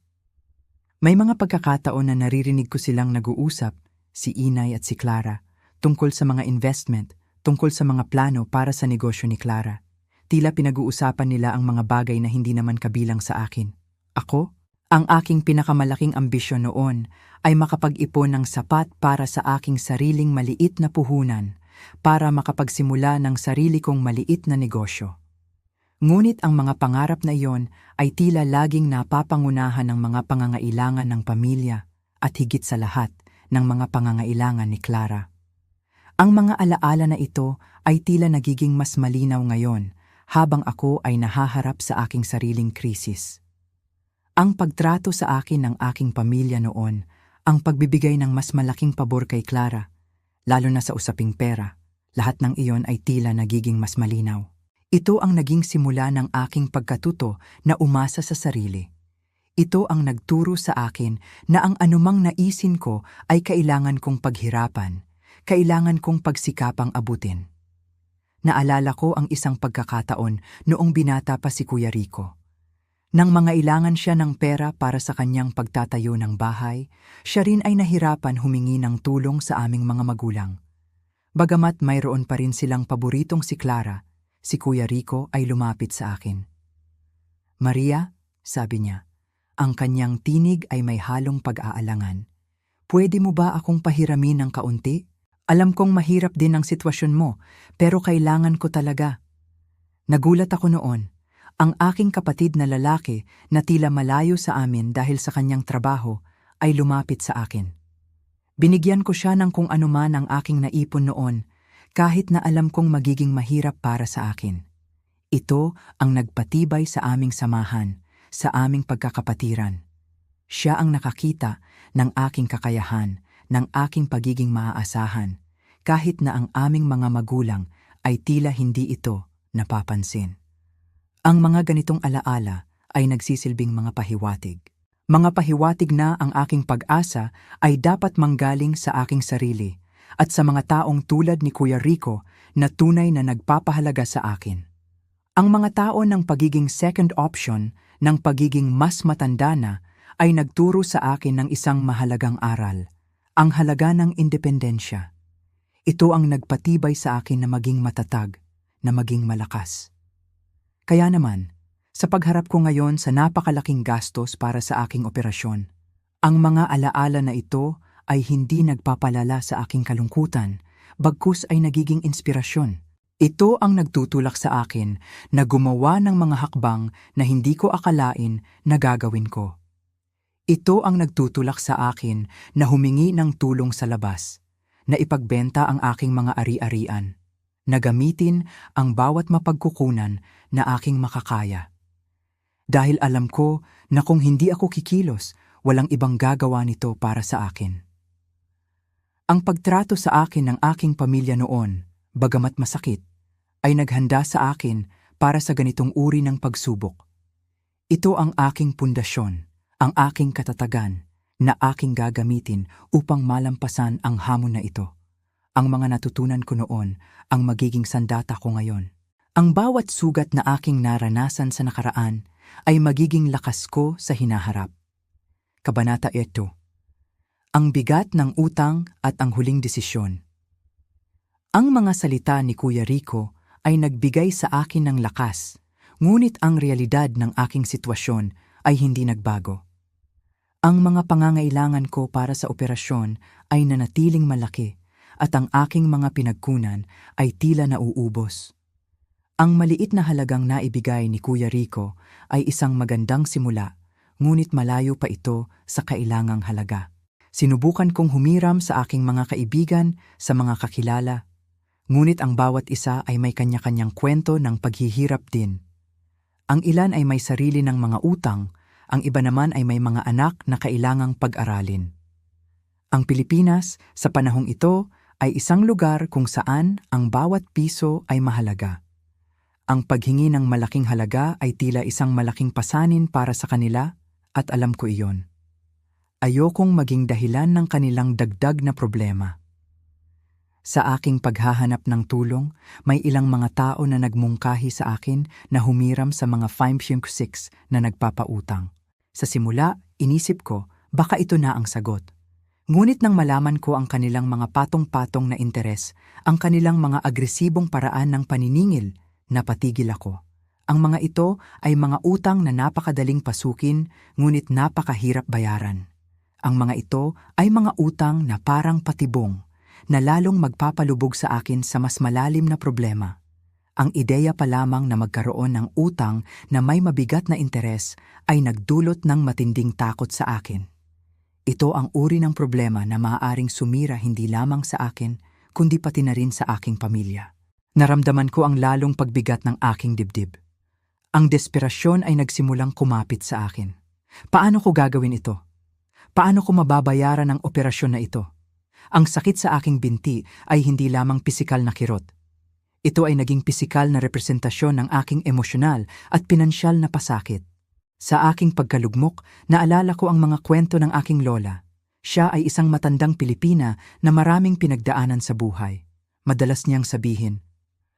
Speaker 1: May mga pagkakataon na naririnig ko silang nag-uusap, si Inay at si Clara, tungkol sa mga investment, tungkol sa mga plano para sa negosyo ni Clara. Tila pinag-uusapan nila ang mga bagay na hindi naman kabilang sa akin. Ako? Ang aking pinakamalaking ambisyon noon ay makapag-ipon ng sapat para sa aking sariling maliit na puhunan para makapagsimula ng sarili kong maliit na negosyo. Ngunit ang mga pangarap na iyon ay tila laging napapangunahan ng mga pangangailangan ng pamilya at higit sa lahat ng mga pangangailangan ni Clara. Ang mga alaala na ito ay tila nagiging mas malinaw ngayon habang ako ay nahaharap sa aking sariling krisis. Ang pagtrato sa akin ng aking pamilya noon, ang pagbibigay ng mas malaking pabor kay Clara, lalo na sa usaping pera, lahat ng iyon ay tila nagiging mas malinaw. Ito ang naging simula ng aking pagkatuto na umasa sa sarili. Ito ang nagturo sa akin na ang anumang naisin ko ay kailangan kong paghirapan, kailangan kong pagsikapang abutin. Naalala ko ang isang pagkakataon noong binata pa si Kuya Rico. Nang mangailangan siya ng pera para sa kanyang pagtatayo ng bahay, siya rin ay nahirapan humingi ng tulong sa aming mga magulang. Bagamat mayroon pa rin silang paboritong si Clara, si Kuya Rico ay lumapit sa akin. Maria, sabi niya, ang kanyang tinig ay may halong pag-aalangan. Pwede mo ba akong pahiramin ng kaunti? Alam kong mahirap din ang sitwasyon mo, pero kailangan ko talaga. Nagulat ako noon. Ang aking kapatid na lalaki na tila malayo sa amin dahil sa kanyang trabaho ay lumapit sa akin. Binigyan ko siya ng kung anuman ang aking naipon noon kahit na alam kong magiging mahirap para sa akin. Ito ang nagpatibay sa aming samahan, sa aming pagkakapatiran. Siya ang nakakita ng aking kakayahan, ng aking pagiging maaasahan, kahit na ang aming mga magulang ay tila hindi ito napapansin. Ang mga ganitong alaala ay nagsisilbing mga pahiwatig. Mga pahiwatig na ang aking pag-asa ay dapat manggaling sa aking sarili at sa mga taong tulad ni Kuya Rico na tunay na nagpapahalaga sa akin. Ang mga tao ng pagiging second option, ng pagiging mas matanda na, ay nagturo sa akin ng isang mahalagang aral, ang halaga ng independensya. Ito ang nagpatibay sa akin na maging matatag, na maging malakas. Kaya naman, sa pagharap ko ngayon sa napakalaking gastos para sa aking operasyon, ang mga alaala na ito ay hindi nagpapalala sa aking kalungkutan, bagkus ay nagiging inspirasyon. Ito ang nagtutulak sa akin na gumawa ng mga hakbang na hindi ko akalain na gagawin ko. Ito ang nagtutulak sa akin na humingi ng tulong sa labas, na ipagbenta ang aking mga ari-arian, na gamitin ang bawat mapagkukunan na aking makakaya. Dahil alam ko na kung hindi ako kikilos, walang ibang gagawa nito para sa akin. Ang pagtrato sa akin ng aking pamilya noon, bagamat masakit, ay naghanda sa akin para sa ganitong uri ng pagsubok. Ito ang aking pundasyon, ang aking katatagan, na aking gagamitin upang malampasan ang hamon na ito. Ang mga natutunan ko noon ang magiging sandata ko ngayon. Ang bawat sugat na aking naranasan sa nakaraan ay magiging lakas ko sa hinaharap. Kabanata 8. Ang bigat ng utang at ang huling desisyon. Ang mga salita ni Kuya Rico ay nagbigay sa akin ng lakas, ngunit ang realidad ng aking sitwasyon ay hindi nagbago. Ang mga pangangailangan ko para sa operasyon ay nanatiling malaki at ang aking mga pinagkunan ay tila nauubos. Ang maliit na halagang naibigay ni Kuya Rico ay isang magandang simula, ngunit malayo pa ito sa kailangang halaga. Sinubukan kong humiram sa aking mga kaibigan, sa mga kakilala, ngunit ang bawat isa ay may kanya-kanyang kwento ng paghihirap din. Ang ilan ay may sarili ng mga utang, ang iba naman ay may mga anak na kailangang pag-aralin. Ang Pilipinas, sa panahong ito, ay isang lugar kung saan ang bawat piso ay mahalaga. Ang paghingi ng malaking halaga ay tila isang malaking pasanin para sa kanila, at alam ko iyon. Ayokong maging dahilan ng kanilang dagdag na problema. Sa aking paghahanap ng tulong, may ilang mga tao na nagmungkahi sa akin na humiram sa mga 5-6 na nagpapautang. Sa simula, inisip ko, baka ito na ang sagot. Ngunit nang malaman ko ang kanilang mga patong-patong na interes, ang kanilang mga agresibong paraan ng paniningil, napatigil ako. Ang mga ito ay mga utang na napakadaling pasukin, ngunit napakahirap bayaran. Ang mga ito ay mga utang na parang patibong, na lalong magpapalubog sa akin sa mas malalim na problema. Ang ideya pa lamang na magkaroon ng utang na may mabigat na interes ay nagdulot ng matinding takot sa akin. Ito ang uri ng problema na maaaring sumira hindi lamang sa akin, kundi pati na rin sa aking pamilya. Naramdaman ko ang lalong pagbigat ng aking dibdib. Ang desperasyon ay nagsimulang kumapit sa akin. Paano ko gagawin ito? Paano ko mababayaran ang operasyon na ito? Ang sakit sa aking binti ay hindi lamang pisikal na kirot. Ito ay naging pisikal na representasyon ng aking emosyonal at pinansyal na pasakit. Sa aking pagkalugmok, naalala ko ang mga kwento ng aking lola. Siya ay isang matandang Pilipina na maraming pinagdaanan sa buhay. Madalas niyang sabihin,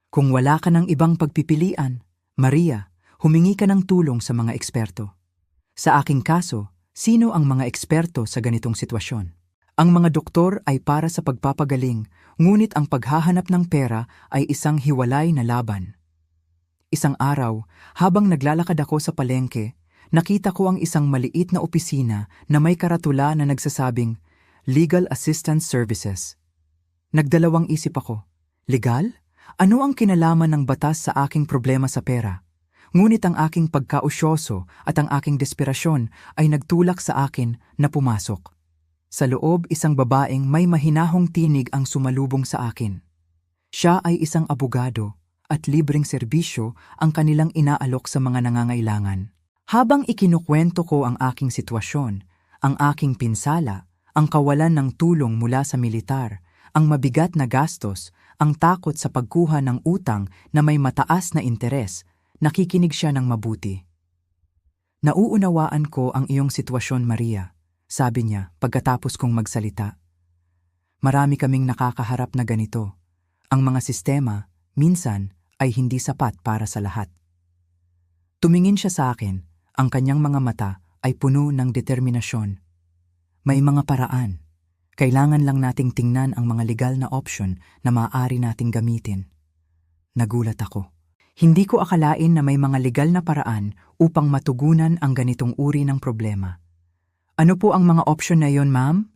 Speaker 1: "Kung wala ka ng ibang pagpipilian, Maria, humingi ka ng tulong sa mga eksperto." Sa aking kaso, sino ang mga eksperto sa ganitong sitwasyon? Ang mga doktor ay para sa pagpapagaling, ngunit ang paghahanap ng pera ay isang hiwalay na laban. Isang araw, habang naglalakad ako sa palengke, nakita ko ang isang maliit na opisina na may karatula na nagsasabing, Legal Assistance Services. Nagdalawang isip ako, legal? Ano ang kinalaman ng batas sa aking problema sa pera? Ngunit ang aking pagkausyoso at ang aking desperasyon ay nagtulak sa akin na pumasok. Sa loob, isang babaeng may mahinahong tinig ang sumalubong sa akin. Siya ay isang abogado at libreng serbisyo ang kanilang inaalok sa mga nangangailangan. Habang ikinukwento ko ang aking sitwasyon, ang aking pinsala, ang kawalan ng tulong mula sa militar, ang mabigat na gastos, ang takot sa pagkuha ng utang na may mataas na interes, nakikinig siya ng mabuti. "Nauunawaan ko ang iyong sitwasyon, Maria," sabi niya pagkatapos kong magsalita. "Marami kaming nakakaharap na ganito. Ang mga sistema, minsan, ay hindi sapat para sa lahat." Tumingin siya sa akin, ang kanyang mga mata ay puno ng determinasyon. "May mga paraan. Kailangan lang nating tingnan ang mga legal na option na maaari nating gamitin." Nagulat ako. Hindi ko akalain na may mga legal na paraan upang matugunan ang ganitong uri ng problema. "Ano po ang mga opsyon na yon, ma'am?"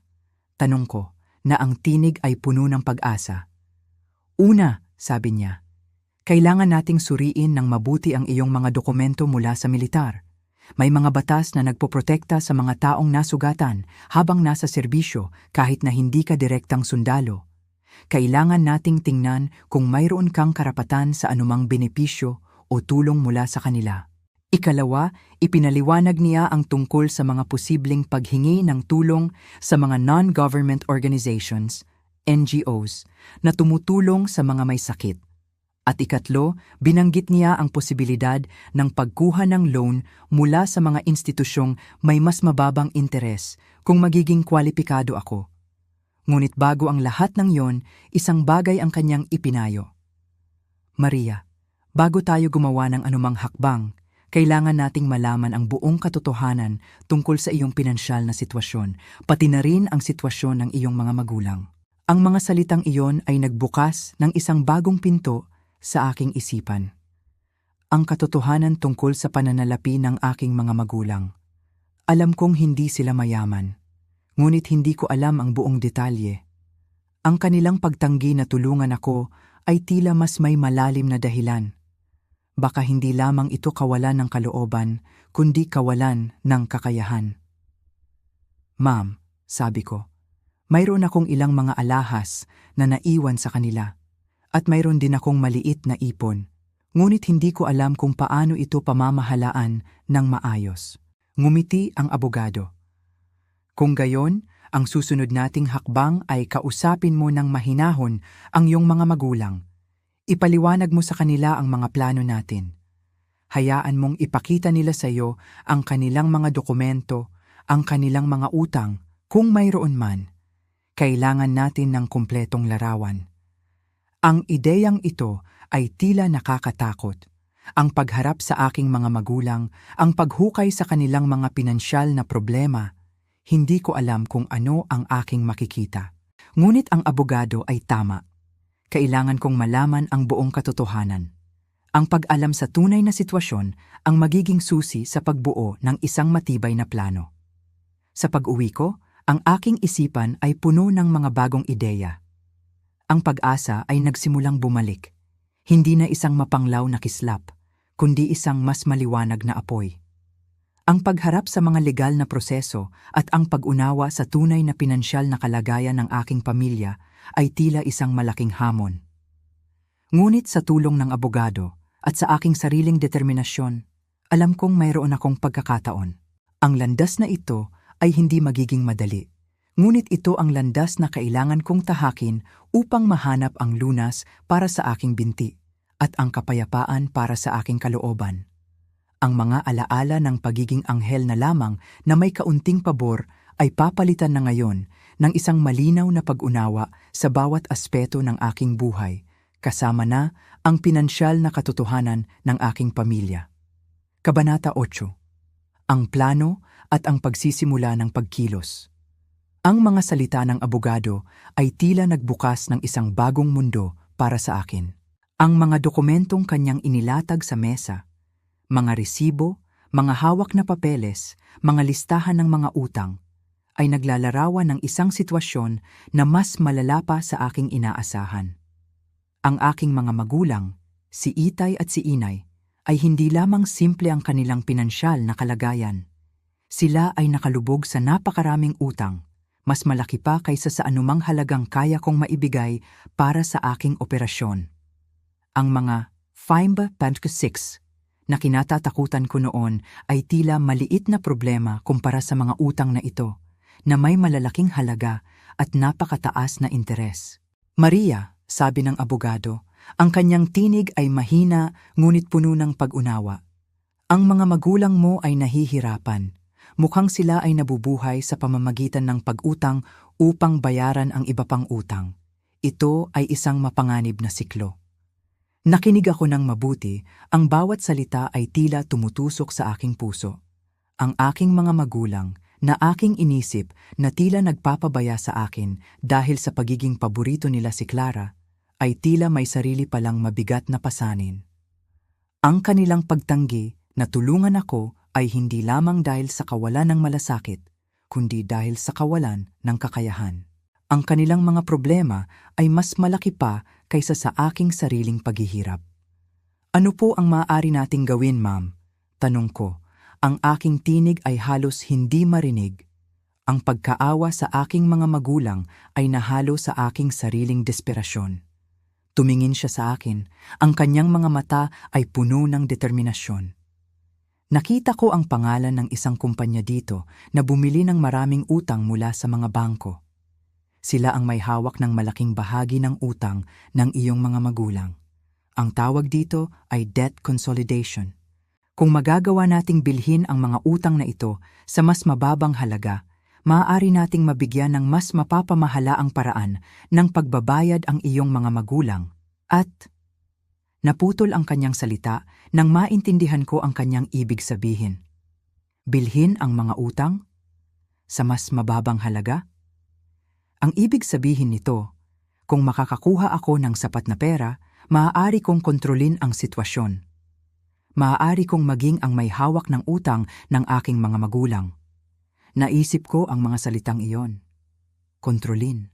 Speaker 1: Tanong ko, na ang tinig ay puno ng pag-asa. "Una," sabi niya, Kailangan nating suriin ng mabuti ang iyong mga dokumento mula sa militar. May mga batas na nagpoprotekta sa mga taong nasugatan habang nasa serbisyo kahit na hindi ka direktang sundalo. Kailangan nating tingnan kung mayroon kang karapatan sa anumang benepisyo o tulong mula sa kanila. Ikalawa, ipinaliwanag niya ang tungkol sa mga posibleng paghingi ng tulong sa mga non-government organizations, NGOs, na tumutulong sa mga may sakit. At ikatlo, binanggit niya ang posibilidad ng pagkuha ng loan mula sa mga institusyong may mas mababang interes kung magiging kwalipikado ako. Ngunit bago ang lahat ng yon, isang bagay ang kanyang ipinayo. Maria, bago tayo gumawa ng anumang hakbang, kailangan nating malaman ang buong katotohanan tungkol sa iyong pinansyal na sitwasyon, pati na rin ang sitwasyon ng iyong mga magulang. Ang mga salitang iyon ay nagbukas ng isang bagong pinto sa aking isipan. Ang katotohanan tungkol sa pananalapi ng aking mga magulang. Alam kong hindi sila mayaman, ngunit hindi ko alam ang buong detalye. Ang kanilang pagtanggi na tulungan ako ay tila mas may malalim na dahilan. Baka hindi lamang ito kawalan ng kalooban, kundi kawalan ng kakayahan. Ma'am, sabi ko, mayroon akong ilang mga alahas na naiwan sa kanila. At mayroon din akong maliit na ipon, ngunit hindi ko alam kung paano ito pamamahalaan ng maayos. Ngumiti ang abogado. Kung gayon, ang susunod nating hakbang ay kausapin mo ng mahinahon ang iyong mga magulang. Ipaliwanag mo sa kanila ang mga plano natin. Hayaan mong ipakita nila sa iyo ang kanilang mga dokumento, ang kanilang mga utang, kung mayroon man. Kailangan natin ng kumpletong larawan. Ang ideyang ito ay tila nakakatakot. Ang pagharap sa aking mga magulang, ang paghukay sa kanilang mga pinansyal na problema, hindi ko alam kung ano ang aking makikita. Ngunit ang abogado ay tama. Kailangan kong malaman ang buong katotohanan. Ang pag-alam sa tunay na sitwasyon ang magiging susi sa pagbuo ng isang matibay na plano. Sa pag-uwi ko, ang aking isipan ay puno ng mga bagong ideya. Ang pag-asa ay nagsimulang bumalik. Hindi na isang mapanglaw na kislap, kundi isang mas maliwanag na apoy. Ang pagharap sa mga legal na proseso at ang pag-unawa sa tunay na pinansyal na kalagayan ng aking pamilya ay tila isang malaking hamon. Ngunit sa tulong ng abogado at sa aking sariling determinasyon, alam kong mayroon akong pagkakataon. Ang landas na ito ay hindi magiging madali. Ngunit ito ang landas na kailangan kong tahakin upang mahanap ang lunas para sa aking binti at ang kapayapaan para sa aking kalooban. Ang mga alaala ng pagiging anghel na lamang na may kaunting pabor ay papalitan na ngayon ng isang malinaw na pag-unawa sa bawat aspeto ng aking buhay, kasama na ang pinansyal na katotohanan ng aking pamilya. Kabanata 8. Ang plano at ang pagsisimula ng pagkilos. Ang mga salita ng abogado ay tila nagbukas ng isang bagong mundo para sa akin. Ang mga dokumentong kanyang inilatag sa mesa, mga resibo, mga hawak na papeles, mga listahan ng mga utang, ay naglalarawan ng isang sitwasyon na mas malala pa sa aking inaasahan. Ang aking mga magulang, si Itay at si Inay, ay hindi lamang simple ang kanilang pinansyal na kalagayan. Sila ay nakalubog sa napakaraming utang, mas malaki pa kaysa sa anumang halagang kaya kong maibigay para sa aking operasyon. Ang mga 5.6 na kinatatakutan ko noon ay tila maliit na problema kumpara sa mga utang na ito, na may malalaking halaga at napakataas na interes. Maria, sabi ng abogado, ang kanyang tinig ay mahina ngunit puno ng pag-unawa. Ang mga magulang mo ay nahihirapan. Mukhang sila ay nabubuhay sa pamamagitan ng pag-utang upang bayaran ang iba pang utang. Ito ay isang mapanganib na siklo. Nakinig ako ng mabuti, ang bawat salita ay tila tumutusok sa aking puso. Ang aking mga magulang, na aking inisip na tila nagpapabaya sa akin dahil sa pagiging paborito nila si Clara, ay tila may sarili palang mabigat na pasanin. Ang kanilang pagtanggi na tulungan ako ay hindi lamang dahil sa kawalan ng malasakit, kundi dahil sa kawalan ng kakayahan. Ang kanilang mga problema ay mas malaki pa kaysa sa aking sariling paghihirap. Ano po ang maaari nating gawin, ma'am? Tanong ko. Ang aking tinig ay halos hindi marinig. Ang pagkaawa sa aking mga magulang ay nahalo sa aking sariling desperasyon. Tumingin siya sa akin, ang kanyang mga mata ay puno ng determinasyon. Nakita ko ang pangalan ng isang kumpanya dito na bumili ng maraming utang mula sa mga bangko. Sila ang may hawak ng malaking bahagi ng utang ng iyong mga magulang. Ang tawag dito ay debt consolidation. Kung magagawa nating bilhin ang mga utang na ito sa mas mababang halaga, maaari nating mabigyan ng mas mapapamahalaang paraan ng pagbabayad ang iyong mga magulang. At naputol ang kanyang salita nang maintindihan ko ang kanyang ibig sabihin. Bilhin ang mga utang? Sa mas mababang halaga? Ang ibig sabihin nito, kung makakakuha ako ng sapat na pera, maaari kong kontrolin ang sitwasyon. Maaari kong maging ang may hawak ng utang ng aking mga magulang. Naisip ko ang mga salitang iyon. Kontrolin,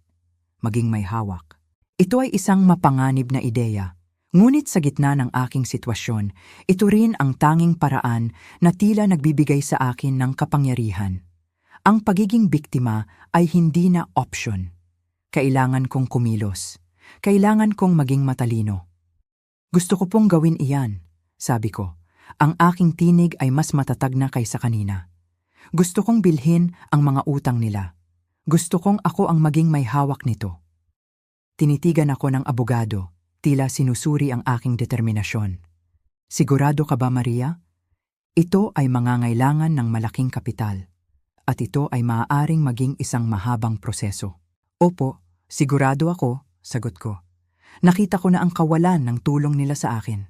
Speaker 1: maging may hawak. Ito ay isang mapanganib na ideya. Ngunit sa gitna ng aking sitwasyon, ito rin ang tanging paraan na tila nagbibigay sa akin ng kapangyarihan. Ang pagiging biktima ay hindi na option. Kailangan kong kumilos. Kailangan kong maging matalino. Gusto ko pong gawin iyan, sabi ko. Ang aking tinig ay mas matatag na kaysa kanina. Gusto kong bilhin ang mga utang nila. Gusto kong ako ang maging may hawak nito. Tinitigan ako ng abogado. Tila sinusuri ang aking determinasyon. Sigurado ka ba, Maria? Ito ay mangangailangan ng malaking kapital. At ito ay maaaring maging isang mahabang proseso. Opo, sigurado ako, sagot ko. Nakita ko na ang kawalan ng tulong nila sa akin.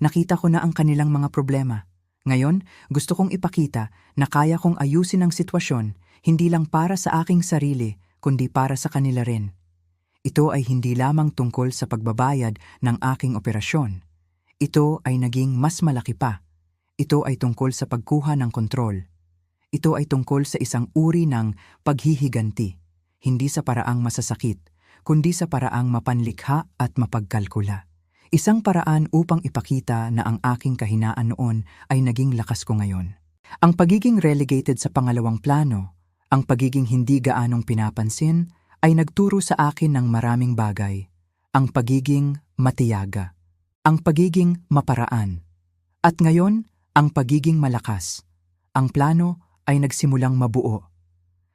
Speaker 1: Nakita ko na ang kanilang mga problema. Ngayon, gusto kong ipakita na kaya kong ayusin ang sitwasyon, hindi lang para sa aking sarili, kundi para sa kanila rin. Ito ay hindi lamang tungkol sa pagbabayad ng aking operasyon. Ito ay naging mas malaki pa. Ito ay tungkol sa pagkuha ng kontrol. Ito ay tungkol sa isang uri ng paghihiganti, hindi sa paraang masasakit, kundi sa paraang mapanlikha at mapagkalkula. Isang paraan upang ipakita na ang aking kahinaan noon ay naging lakas ko ngayon. Ang pagiging relegated sa pangalawang plano, ang pagiging hindi gaanong pinapansin, ay nagturo sa akin ng maraming bagay. Ang pagiging matiyaga, ang pagiging maparaan, at ngayon, ang pagiging malakas. Ang plano ay nagsimulang mabuo.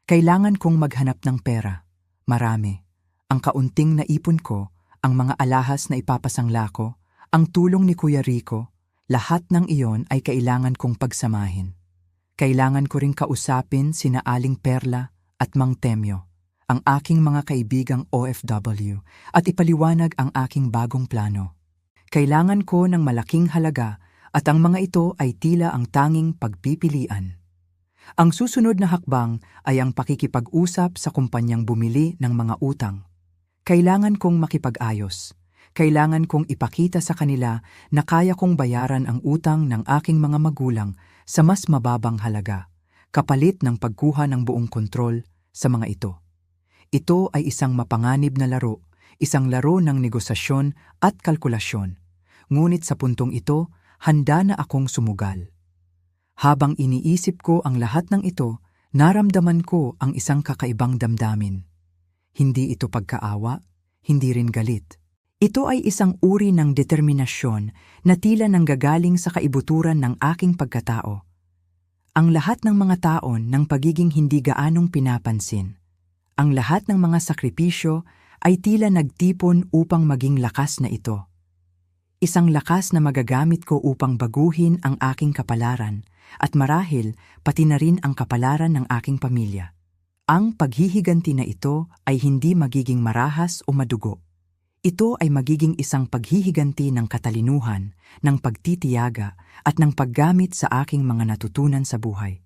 Speaker 1: Kailangan kong maghanap ng pera. Marami. Ang kaunting naipon ko, ang mga alahas na ipapasangla ko, ang tulong ni Kuya Rico, lahat ng iyon ay kailangan kong pagsamahin. Kailangan ko ring kausapin sina Aling Perla at Mang Temyo, ang aking mga kaibigang OFW, at ipaliwanag ang aking bagong plano. Kailangan ko ng malaking halaga at ang mga ito ay tila ang tanging pagpipilian. Ang susunod na hakbang ay ang pakikipag-usap sa kumpanyang bumili ng mga utang. Kailangan kong makipag-ayos. Kailangan kong ipakita sa kanila na kaya kong bayaran ang utang ng aking mga magulang sa mas mababang halaga, kapalit ng pagkuha ng buong kontrol sa mga ito. Ito ay isang mapanganib na laro, isang laro ng negosasyon at kalkulasyon. Ngunit sa puntong ito, handa na akong sumugal. Habang iniisip ko ang lahat ng ito, naramdaman ko ang isang kakaibang damdamin. Hindi ito pagkaawa, hindi rin galit. Ito ay isang uri ng determinasyon na tila nanggagaling sa kaibuturan ng aking pagkatao. Ang lahat ng mga taon ng pagiging hindi gaanong pinapansin. Ang lahat ng mga sakripisyo ay tila nagtipon upang maging lakas na ito. Isang lakas na magagamit ko upang baguhin ang aking kapalaran at marahil pati na rin ang kapalaran ng aking pamilya. Ang paghihiganti na ito ay hindi magiging marahas o madugo. Ito ay magiging isang paghihiganti ng katalinuhan, ng pagtitiyaga at ng paggamit sa aking mga natutunan sa buhay.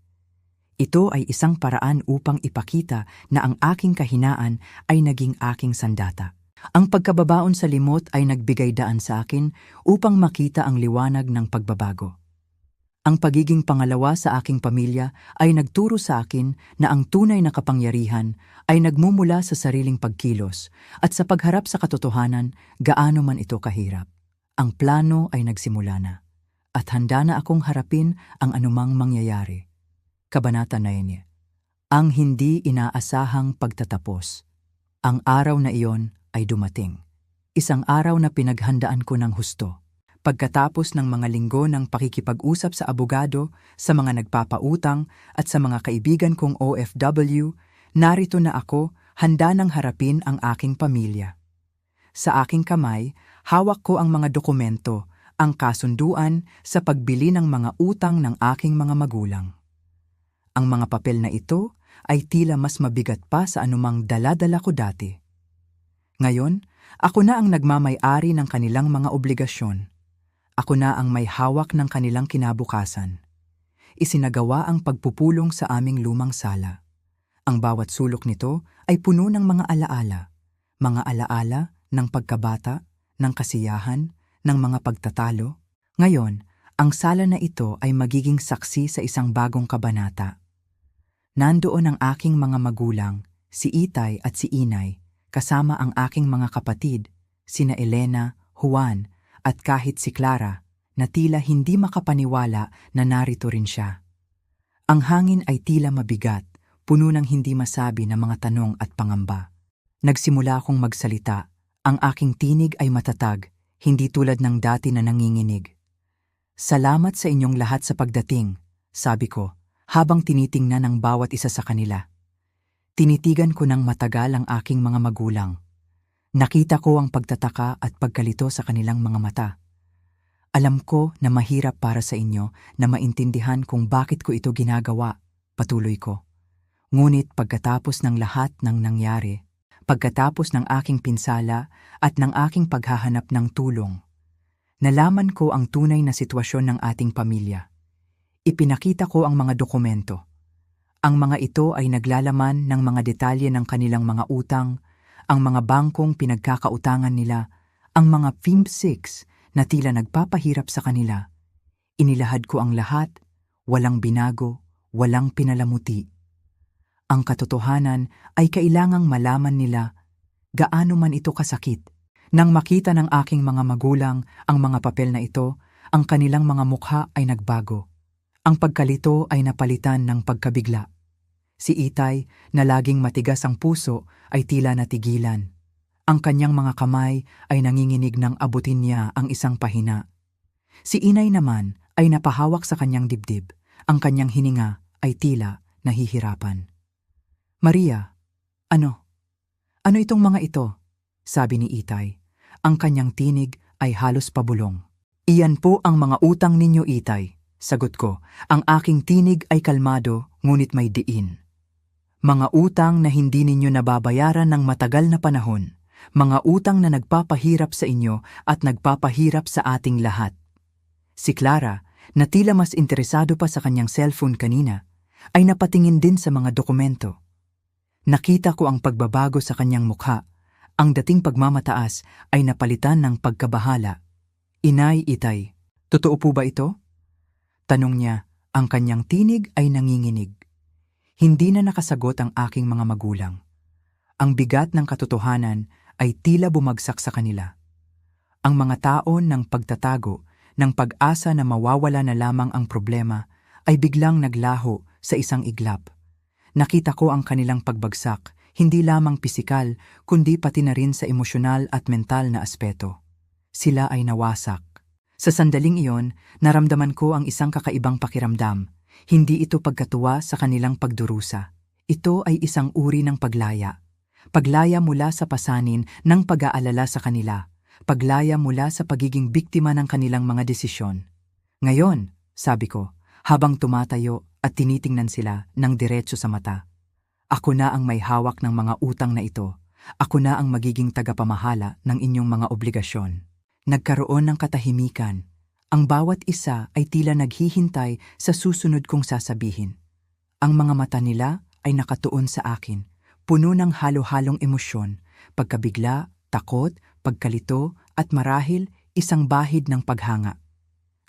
Speaker 1: Ito ay isang paraan upang ipakita na ang aking kahinaan ay naging aking sandata. Ang pagkababaon sa limot ay nagbigay daan sa akin upang makita ang liwanag ng pagbabago. Ang pagiging pangalawa sa aking pamilya ay nagturo sa akin na ang tunay na kapangyarihan ay nagmumula sa sariling pagkilos at sa pagharap sa katotohanan gaano man ito kahirap. Ang plano ay nagsimula na, at handa na akong harapin ang anumang mangyayari. Kabanata 9. Ang hindi inaasahang pagtatapos. Ang araw na iyon ay dumating. Isang araw na pinaghandaan ko ng husto. Pagkatapos ng mga linggo ng pakikipag-usap sa abogado, sa mga nagpapautang at sa mga kaibigan kong OFW, narito na ako, handa nang harapin ang aking pamilya. Sa aking kamay, hawak ko ang mga dokumento, ang kasunduan sa pagbili ng mga utang ng aking mga magulang. Ang mga papel na ito ay tila mas mabigat pa sa anumang dala-dala ko dati. Ngayon, ako na ang nagmamay-ari ng kanilang mga obligasyon. Ako na ang may hawak ng kanilang kinabukasan. Isinagawa ang pagpupulong sa aming lumang sala. Ang bawat sulok nito ay puno ng mga alaala. Mga alaala ng pagkabata, ng kasiyahan, ng mga pagtatalo. Ngayon, ang sala na ito ay magiging saksi sa isang bagong kabanata. Nandoon ang aking mga magulang, si Itay at si Inay, kasama ang aking mga kapatid, sina Elena, Juan, at kahit si Clara, na tila hindi makapaniwala na narito rin siya. Ang hangin ay tila mabigat, puno ng hindi masabi na mga tanong at pangamba. Nagsimula akong magsalita, ang aking tinig ay matatag, hindi tulad ng dati na nanginginig. Salamat sa inyong lahat sa pagdating, sabi ko, habang tinitingnan ang bawat isa sa kanila. Tinitigan ko ng matagal ang aking mga magulang. Nakita ko ang pagtataka at pagkalito sa kanilang mga mata. Alam ko na mahirap para sa inyo na maintindihan kung bakit ko ito ginagawa, patuloy ko. Ngunit pagkatapos ng lahat ng nangyari, pagkatapos ng aking pinsala at ng aking paghahanap ng tulong, nalaman ko ang tunay na sitwasyon ng ating pamilya. Ipinakita ko ang mga dokumento. Ang mga ito ay naglalaman ng mga detalye ng kanilang mga utang, ang mga bangkong pinagkakautangan nila, ang mga PIMP-6 na tila nagpapahirap sa kanila. Inilahad ko ang lahat, walang binago, walang pinalamuti. Ang katotohanan ay kailangang malaman nila gaano man ito kasakit. Nang makita ng aking mga magulang ang mga papel na ito, ang kanilang mga mukha ay nagbago. Ang pagkalito ay napalitan ng pagkabigla. Si Itay, na laging matigas ang puso, ay tila natigilan. Ang kanyang mga kamay ay nanginginig ng abutin niya ang isang pahina. Si Inay naman ay napahawak sa kanyang dibdib. Ang kanyang hininga ay tila nahihirapan. Maria, ano? Ano itong mga ito? Sabi ni Itay. Ang kanyang tinig ay halos pabulong. Iyan po ang mga utang ninyo, Itay. Sagot ko, ang aking tinig ay kalmado ngunit may diin. Mga utang na hindi ninyo nababayaran ng matagal na panahon. Mga utang na nagpapahirap sa inyo at nagpapahirap sa ating lahat. Si Clara, na tila mas interesado pa sa kanyang cellphone kanina, ay napatingin din sa mga dokumento. Nakita ko ang pagbabago sa kanyang mukha. Ang dating pagmamataas ay napalitan ng pagkabahala. Inay, Itay, totoo po ba ito? Tanong niya, ang kanyang tinig ay nanginginig. Hindi na nakasagot ang aking mga magulang. Ang bigat ng katotohanan ay tila bumagsak sa kanila. Ang mga taon ng pagtatago, ng pag-asa na mawawala na lamang ang problema, ay biglang naglaho sa isang iglap. Nakita ko ang kanilang pagbagsak, hindi lamang pisikal, kundi pati na rin sa emosyonal at mental na aspeto. Sila ay nawasak. Sa sandaling iyon, naramdaman ko ang isang kakaibang pakiramdam. Hindi ito pagkatuwa sa kanilang pagdurusa. Ito ay isang uri ng paglaya. Paglaya mula sa pasanin ng pag-aalala sa kanila. Paglaya mula sa pagiging biktima ng kanilang mga desisyon. Ngayon, sabi ko, habang tumatayo at tinitingnan sila ng diretso sa mata. Ako na ang may hawak ng mga utang na ito. Ako na ang magiging tagapamahala ng inyong mga obligasyon. Nagkaroon ng katahimikan. Ang bawat isa ay tila naghihintay sa susunod kong sasabihin. Ang mga mata nila ay nakatuon sa akin, puno ng halo-halong emosyon, pagkabigla, takot, pagkalito, at marahil isang bahid ng paghanga.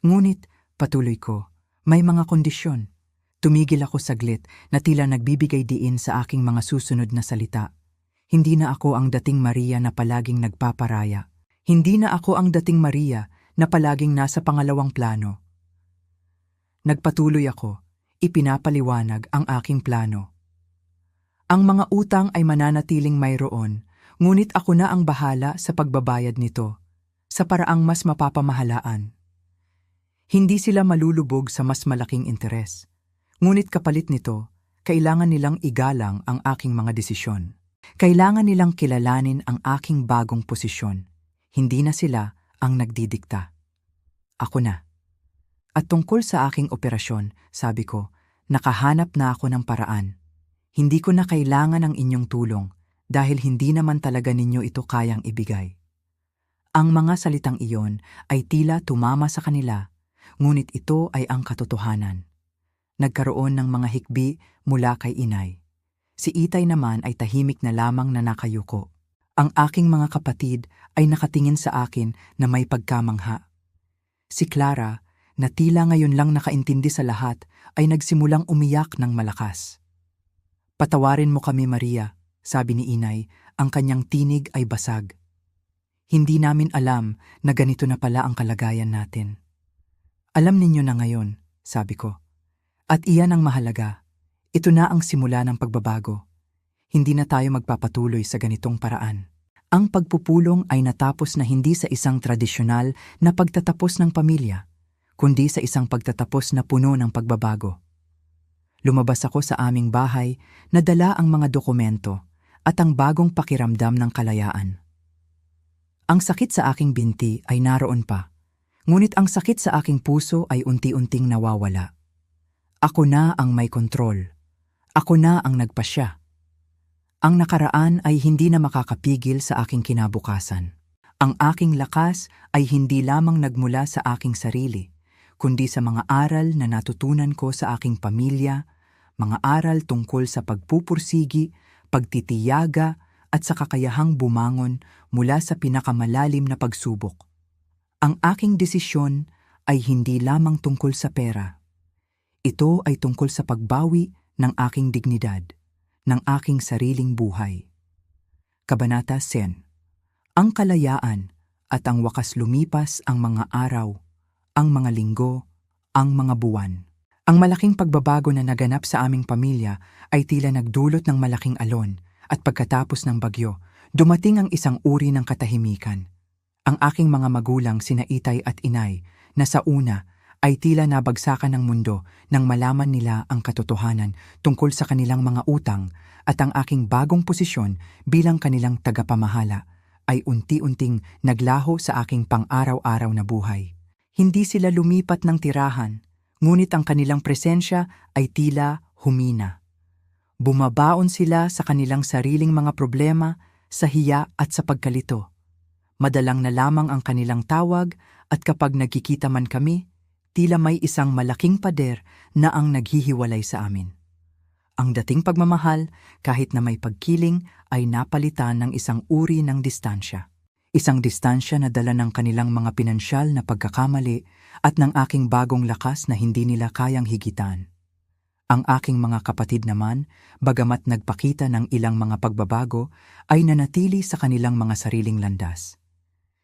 Speaker 1: Ngunit, patuloy ko, may mga kondisyon. Tumigil ako saglit na tila nagbibigay diin sa aking mga susunod na salita. Hindi na ako ang dating Maria na palaging nagpaparaya. Hindi na ako ang dating Maria na palaging nasa pangalawang plano. Nagpatuloy ako, ipinapaliwanag ang aking plano. Ang mga utang ay mananatiling mayroon, ngunit ako na ang bahala sa pagbabayad nito, sa paraang mas mapapamahalaan. Hindi sila malulubog sa mas malaking interes. Ngunit kapalit nito, kailangan nilang igalang ang aking mga desisyon. Kailangan nilang kilalanin ang aking bagong posisyon. Hindi na sila ang nagdidikta. Ako na. At tungkol sa aking operasyon, sabi ko, nakahanap na ako ng paraan. Hindi ko na kailangan ang inyong tulong dahil hindi naman talaga ninyo ito kayang ibigay. Ang mga salitang iyon ay tila tumama sa kanila, ngunit ito ay ang katotohanan. Nagkaroon ng mga hikbi mula kay inay. Si Itay naman ay tahimik na lamang na nakayuko. Ang aking mga kapatid ay nakatingin sa akin na may pagkamangha. Si Clara, na tila ngayon lang nakaintindi sa lahat, ay nagsimulang umiyak ng malakas. "Patawarin mo kami, Maria," sabi ni inay, ang kanyang tinig ay basag. "Hindi namin alam na ganito na pala ang kalagayan natin." "Alam ninyo na ngayon," sabi ko. "At iyan ang mahalaga. Ito na ang simula ng pagbabago. Hindi na tayo magpapatuloy sa ganitong paraan." Ang pagpupulong ay natapos na hindi sa isang tradisyonal na pagtatapos ng pamilya, kundi sa isang pagtatapos na puno ng pagbabago. Lumabas ako sa aming bahay, nadala ang mga dokumento at ang bagong pakiramdam ng kalayaan. Ang sakit sa aking binti ay naroon pa, ngunit ang sakit sa aking puso ay unti-unting nawawala. Ako na ang may kontrol. Ako na ang nagpasya. Ang nakaraan ay hindi na makakapigil sa aking kinabukasan. Ang aking lakas ay hindi lamang nagmula sa aking sarili, kundi sa mga aral na natutunan ko sa aking pamilya, mga aral tungkol sa pagpupursigi, pagtitiyaga at sa kakayahang bumangon mula sa pinakamalalim na pagsubok. Ang aking desisyon ay hindi lamang tungkol sa pera. Ito ay tungkol sa pagbawi ng aking dignidad, ng aking sariling buhay. Kabanata 10. Ang kalayaan at ang wakas lumipas ang mga araw, ang mga linggo, ang mga buwan. Ang malaking pagbabago na naganap sa aming pamilya ay tila nagdulot ng malaking alon at pagkatapos ng bagyo, dumating ang isang uri ng katahimikan. Ang aking mga magulang sina Itay at Inay na sa una ay tila nabagsakan ng mundo nang malaman nila ang katotohanan tungkol sa kanilang mga utang at ang aking bagong posisyon bilang kanilang tagapamahala ay unti-unting naglaho sa aking pang-araw-araw na buhay. Hindi sila lumipat ng tirahan, ngunit ang kanilang presensya ay tila humina. Bumabaon sila sa kanilang sariling mga problema, sa hiya at sa pagkalito. Madalang na lamang ang kanilang tawag at kapag nagkikita man kami, tila may isang malaking pader na ang naghihiwalay sa amin. Ang dating pagmamahal, kahit na may pagkiling, ay napalitan ng isang uri ng distansya. Isang distansya na dala ng kanilang mga pinansyal na pagkakamali at ng aking bagong lakas na hindi nila kayang higitan. Ang aking mga kapatid naman, bagamat nagpakita ng ilang mga pagbabago, ay nanatili sa kanilang mga sariling landas.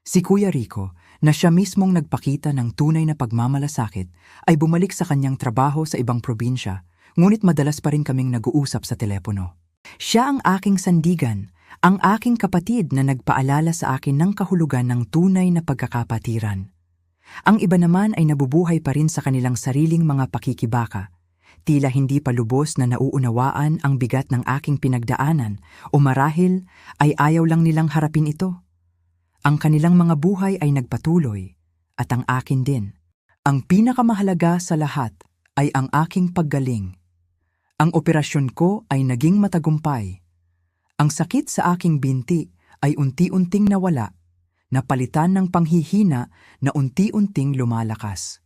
Speaker 1: Si Kuya Rico, na siya mismong nagpakita ng tunay na pagmamalasakit, ay bumalik sa kanyang trabaho sa ibang probinsya, ngunit madalas pa rin kaming nag-uusap sa telepono. Siya ang aking sandigan, ang aking kapatid na nagpaalala sa akin ng kahulugan ng tunay na pagkakapatiran. Ang iba naman ay nabubuhay pa rin sa kanilang sariling mga pakikibaka, tila hindi pa lubos na nauunawaan ang bigat ng aking pinagdaanan o marahil ay ayaw lang nilang harapin ito. Ang kanilang mga buhay ay nagpatuloy at ang akin din. Ang pinakamahalaga sa lahat ay ang aking paggaling. Ang operasyon ko ay naging matagumpay. Ang sakit sa aking binti ay unti-unting nawala, napalitan ng panghihina na unti-unting lumalakas.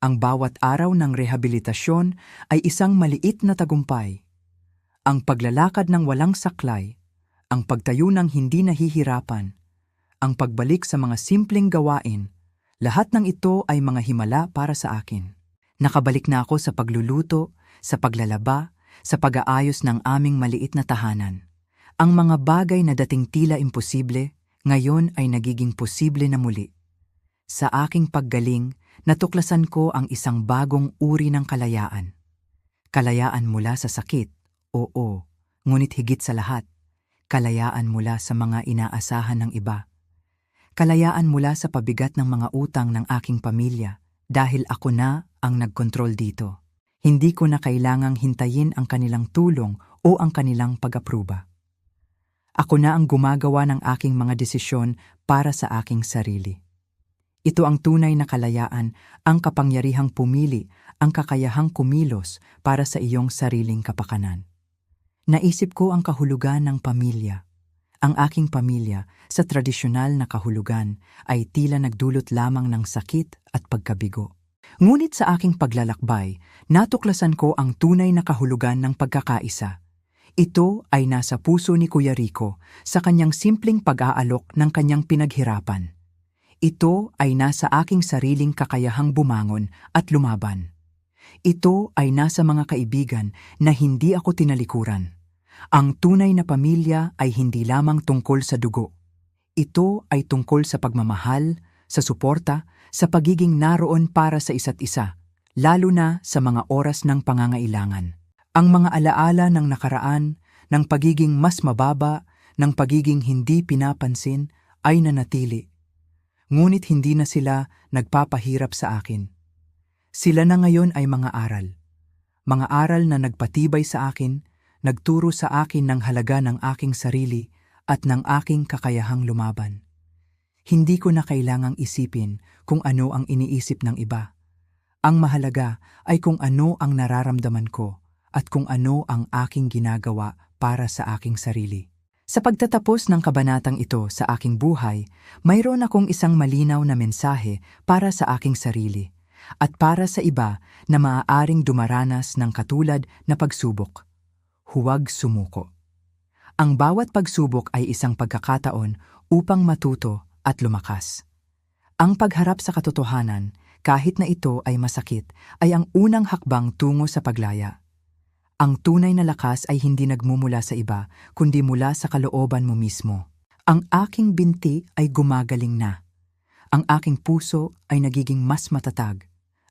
Speaker 1: Ang bawat araw ng rehabilitasyon ay isang maliit na tagumpay. Ang paglalakad ng walang saklay, ang pagtayo ng hindi nahihirapan, ang pagbalik sa mga simpleng gawain, lahat ng ito ay mga himala para sa akin. Nakabalik na ako sa pagluluto, sa paglalaba, sa pag-aayos ng aming maliit na tahanan. Ang mga bagay na dating tila imposible, ngayon ay nagiging posible na muli. Sa aking paggaling, natuklasan ko ang isang bagong uri ng kalayaan. Kalayaan mula sa sakit, oo, ngunit higit sa lahat, kalayaan mula sa mga inaasahan ng iba. Kalayaan mula sa pabigat ng mga utang ng aking pamilya dahil ako na ang nagkontrol dito. Hindi ko na kailangang hintayin ang kanilang tulong o ang kanilang pag-apruba. Ako na ang gumagawa ng aking mga desisyon para sa aking sarili. Ito ang tunay na kalayaan, ang kapangyarihang pumili, ang kakayahang kumilos para sa iyong sariling kapakanan. Naisip ko ang kahulugan ng pamilya. Ang aking pamilya, sa tradisyonal na kahulugan, ay tila nagdulot lamang ng sakit at pagkabigo. Ngunit sa aking paglalakbay, natuklasan ko ang tunay na kahulugan ng pagkakaisa. Ito ay nasa puso ni Kuya Rico sa kanyang simpleng pag-aalok ng kanyang pinaghirapan. Ito ay nasa aking sariling kakayahang bumangon at lumaban. Ito ay nasa mga kaibigan na hindi ako tinalikuran. Ang tunay na pamilya ay hindi lamang tungkol sa dugo. Ito ay tungkol sa pagmamahal, sa suporta, sa pagiging naroon para sa isa't isa, lalo na sa mga oras ng pangangailangan. Ang mga alaala ng nakaraan, ng pagiging mas mababa, ng pagiging hindi pinapansin, ay nanatili. Ngunit hindi na sila nagpapahirap sa akin. Sila na ngayon ay mga aral. Mga aral na nagpatibay sa akin, nagturo sa akin ng halaga ng aking sarili at ng aking kakayahang lumaban. Hindi ko na kailangang isipin kung ano ang iniisip ng iba. Ang mahalaga ay kung ano ang nararamdaman ko at kung ano ang aking ginagawa para sa aking sarili. Sa pagtatapos ng kabanatang ito sa aking buhay, mayroon akong isang malinaw na mensahe para sa aking sarili at para sa iba na maaaring dumaranas ng katulad na pagsubok. Huwag sumuko. Ang bawat pagsubok ay isang pagkakataon upang matuto at lumakas. Ang pagharap sa katotohanan, kahit na ito ay masakit, ay ang unang hakbang tungo sa paglaya. Ang tunay na lakas ay hindi nagmumula sa iba, kundi mula sa kalooban mo mismo. Ang aking binti ay gumagaling na. Ang aking puso ay nagiging mas matatag.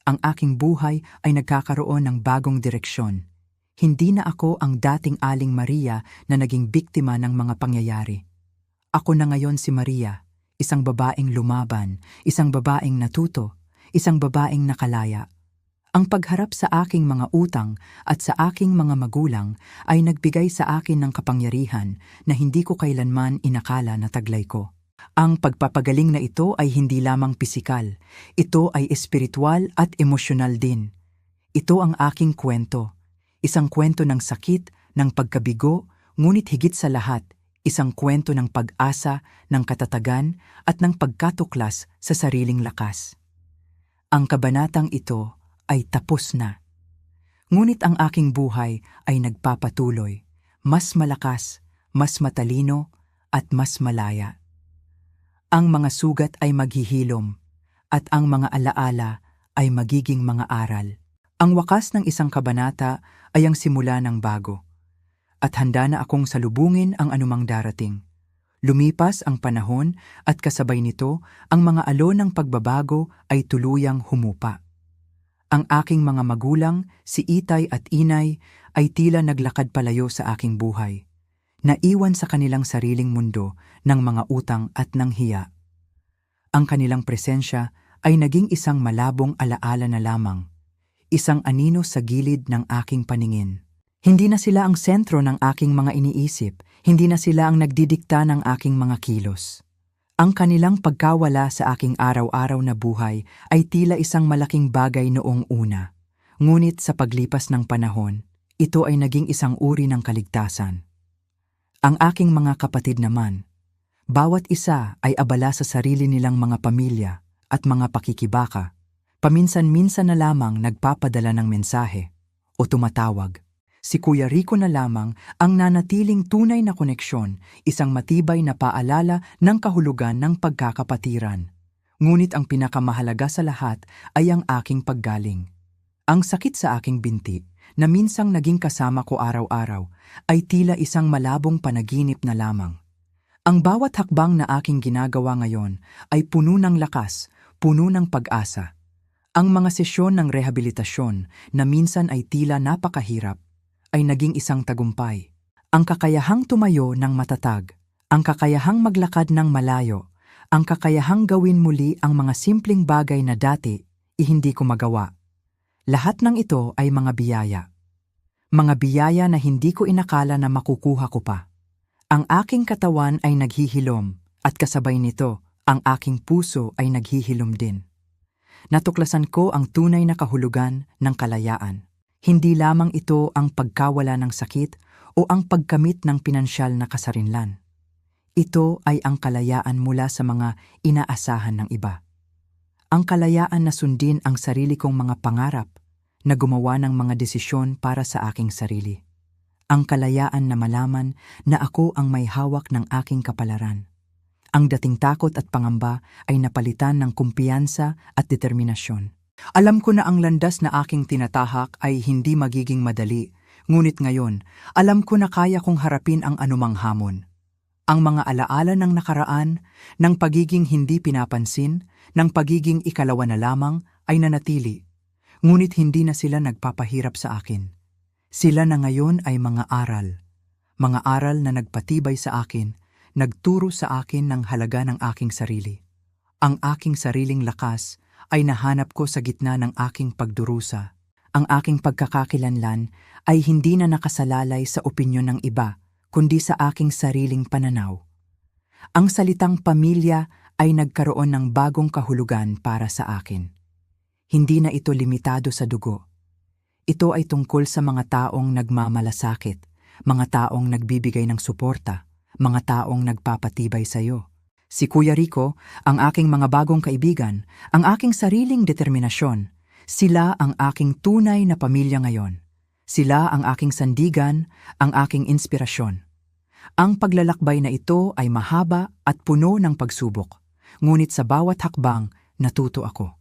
Speaker 1: Ang aking buhay ay nagkakaroon ng bagong direksyon. Hindi na ako ang dating Aling Maria na naging biktima ng mga pangyayari. Ako na ngayon si Maria, isang babaeng lumaban, isang babaeng natuto, isang babaeng nakalaya. Ang pagharap sa aking mga utang at sa aking mga magulang ay nagbigay sa akin ng kapangyarihan na hindi ko kailanman inakala na taglay ko. Ang pagpapagaling na ito ay hindi lamang pisikal, ito ay espiritual at emosyonal din. Ito ang aking kwento. Isang kwento ng sakit, ng pagkabigo, ngunit higit sa lahat, isang kwento ng pag-asa, ng katatagan, at ng pagkatuklas sa sariling lakas. Ang kabanatang ito ay tapos na. Ngunit ang aking buhay ay nagpapatuloy, mas malakas, mas matalino, at mas malaya. Ang mga sugat ay maghihilom, at ang mga alaala ay magiging mga aral. Ang wakas ng isang kabanata ay ang simula ng bago. At handa na akong salubungin ang anumang darating. Lumipas ang panahon at kasabay nito, ang mga alon ng pagbabago ay tuluyang humupa. Ang aking mga magulang, si Itay at Inay, ay tila naglakad palayo sa aking buhay. Naiwan sa kanilang sariling mundo ng mga utang at ng hiya. Ang kanilang presensya ay naging isang malabong alaala na lamang. Isang anino sa gilid ng aking paningin. Hindi na sila ang sentro ng aking mga iniisip, hindi na sila ang nagdidikta ng aking mga kilos. Ang kanilang pagkawala sa aking araw-araw na buhay ay tila isang malaking bagay noong una. Ngunit sa paglipas ng panahon, ito ay naging isang uri ng kaligtasan. Ang aking mga kapatid naman, bawat isa ay abala sa sarili nilang mga pamilya at mga pakikibaka. Paminsan-minsan na lamang nagpapadala ng mensahe o tumatawag. Si Kuya Rico na lamang ang nanatiling tunay na koneksyon, isang matibay na paalala ng kahulugan ng pagkakapatiran. Ngunit ang pinakamahalaga sa lahat ay ang aking paggaling. Ang sakit sa aking binti, na minsang naging kasama ko araw-araw, ay tila isang malabong panaginip na lamang. Ang bawat hakbang na aking ginagawa ngayon ay puno ng lakas, puno ng pag-asa. Ang mga sesyon ng rehabilitasyon na minsan ay tila napakahirap ay naging isang tagumpay. Ang kakayahang tumayo ng matatag, ang kakayahang maglakad ng malayo, ang kakayahang gawin muli ang mga simpleng bagay na dati hindi ko magawa. Lahat ng ito ay mga biyaya. Mga biyaya na hindi ko inakala na makukuha ko pa. Ang aking katawan ay naghihilom at kasabay nito, ang aking puso ay naghihilom din. Natuklasan ko ang tunay na kahulugan ng kalayaan. Hindi lamang ito ang pagkawala ng sakit o ang pagkamit ng pinansyal na kasarinlan. Ito ay ang kalayaan mula sa mga inaasahan ng iba. Ang kalayaan na sundin ang sarili kong mga pangarap, na gumawa ng mga desisyon para sa aking sarili. Ang kalayaan na malaman na ako ang may hawak ng aking kapalaran. Ang dating takot at pangamba ay napalitan ng kumpiyansa at determinasyon. Alam ko na ang landas na aking tinatahak ay hindi magiging madali, ngunit ngayon, alam ko na kaya kong harapin ang anumang hamon. Ang mga alaala ng nakaraan, ng pagiging hindi pinapansin, ng pagiging ikalawa na lamang ay nanatili. Ngunit hindi na sila nagpapahirap sa akin. Sila na ngayon ay mga aral na nagpatibay sa akin, nagturo sa akin ng halaga ng aking sarili. Ang aking sariling lakas ay nahanap ko sa gitna ng aking pagdurusa. Ang aking pagkakakilanlan ay hindi na nakasalalay sa opinyon ng iba, kundi sa aking sariling pananaw. Ang salitang pamilya ay nagkaroon ng bagong kahulugan para sa akin. Hindi na ito limitado sa dugo. Ito ay tungkol sa mga taong nagmamalasakit, mga taong nagbibigay ng suporta, mga taong nagpapatibay sa iyo. Si Kuya Rico, ang aking mga bagong kaibigan, ang aking sariling determinasyon, sila ang aking tunay na pamilya ngayon. Sila ang aking sandigan, ang aking inspirasyon. Ang paglalakbay na ito ay mahaba at puno ng pagsubok, ngunit sa bawat hakbang natuto ako.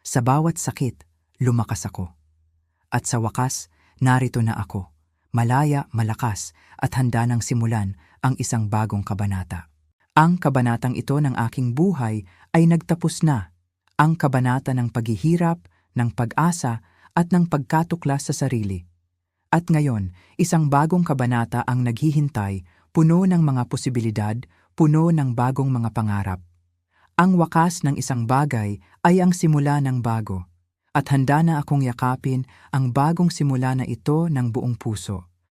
Speaker 1: Sa bawat sakit, lumakas ako. At sa wakas, narito na ako, malaya, malakas, at handa nang simulan ang isang bagong kabanata. Ang kabanatang ito ng aking buhay ay nagtapos na. Ang kabanata ng paghihirap, ng pag-asa, at ng pagkatuklas sa sarili. At ngayon, isang bagong kabanata ang naghihintay, puno ng mga posibilidad, puno ng bagong mga pangarap. Ang wakas ng isang bagay ay ang simula ng bago, at handa na akong yakapin ang bagong simula na ito ng buong puso.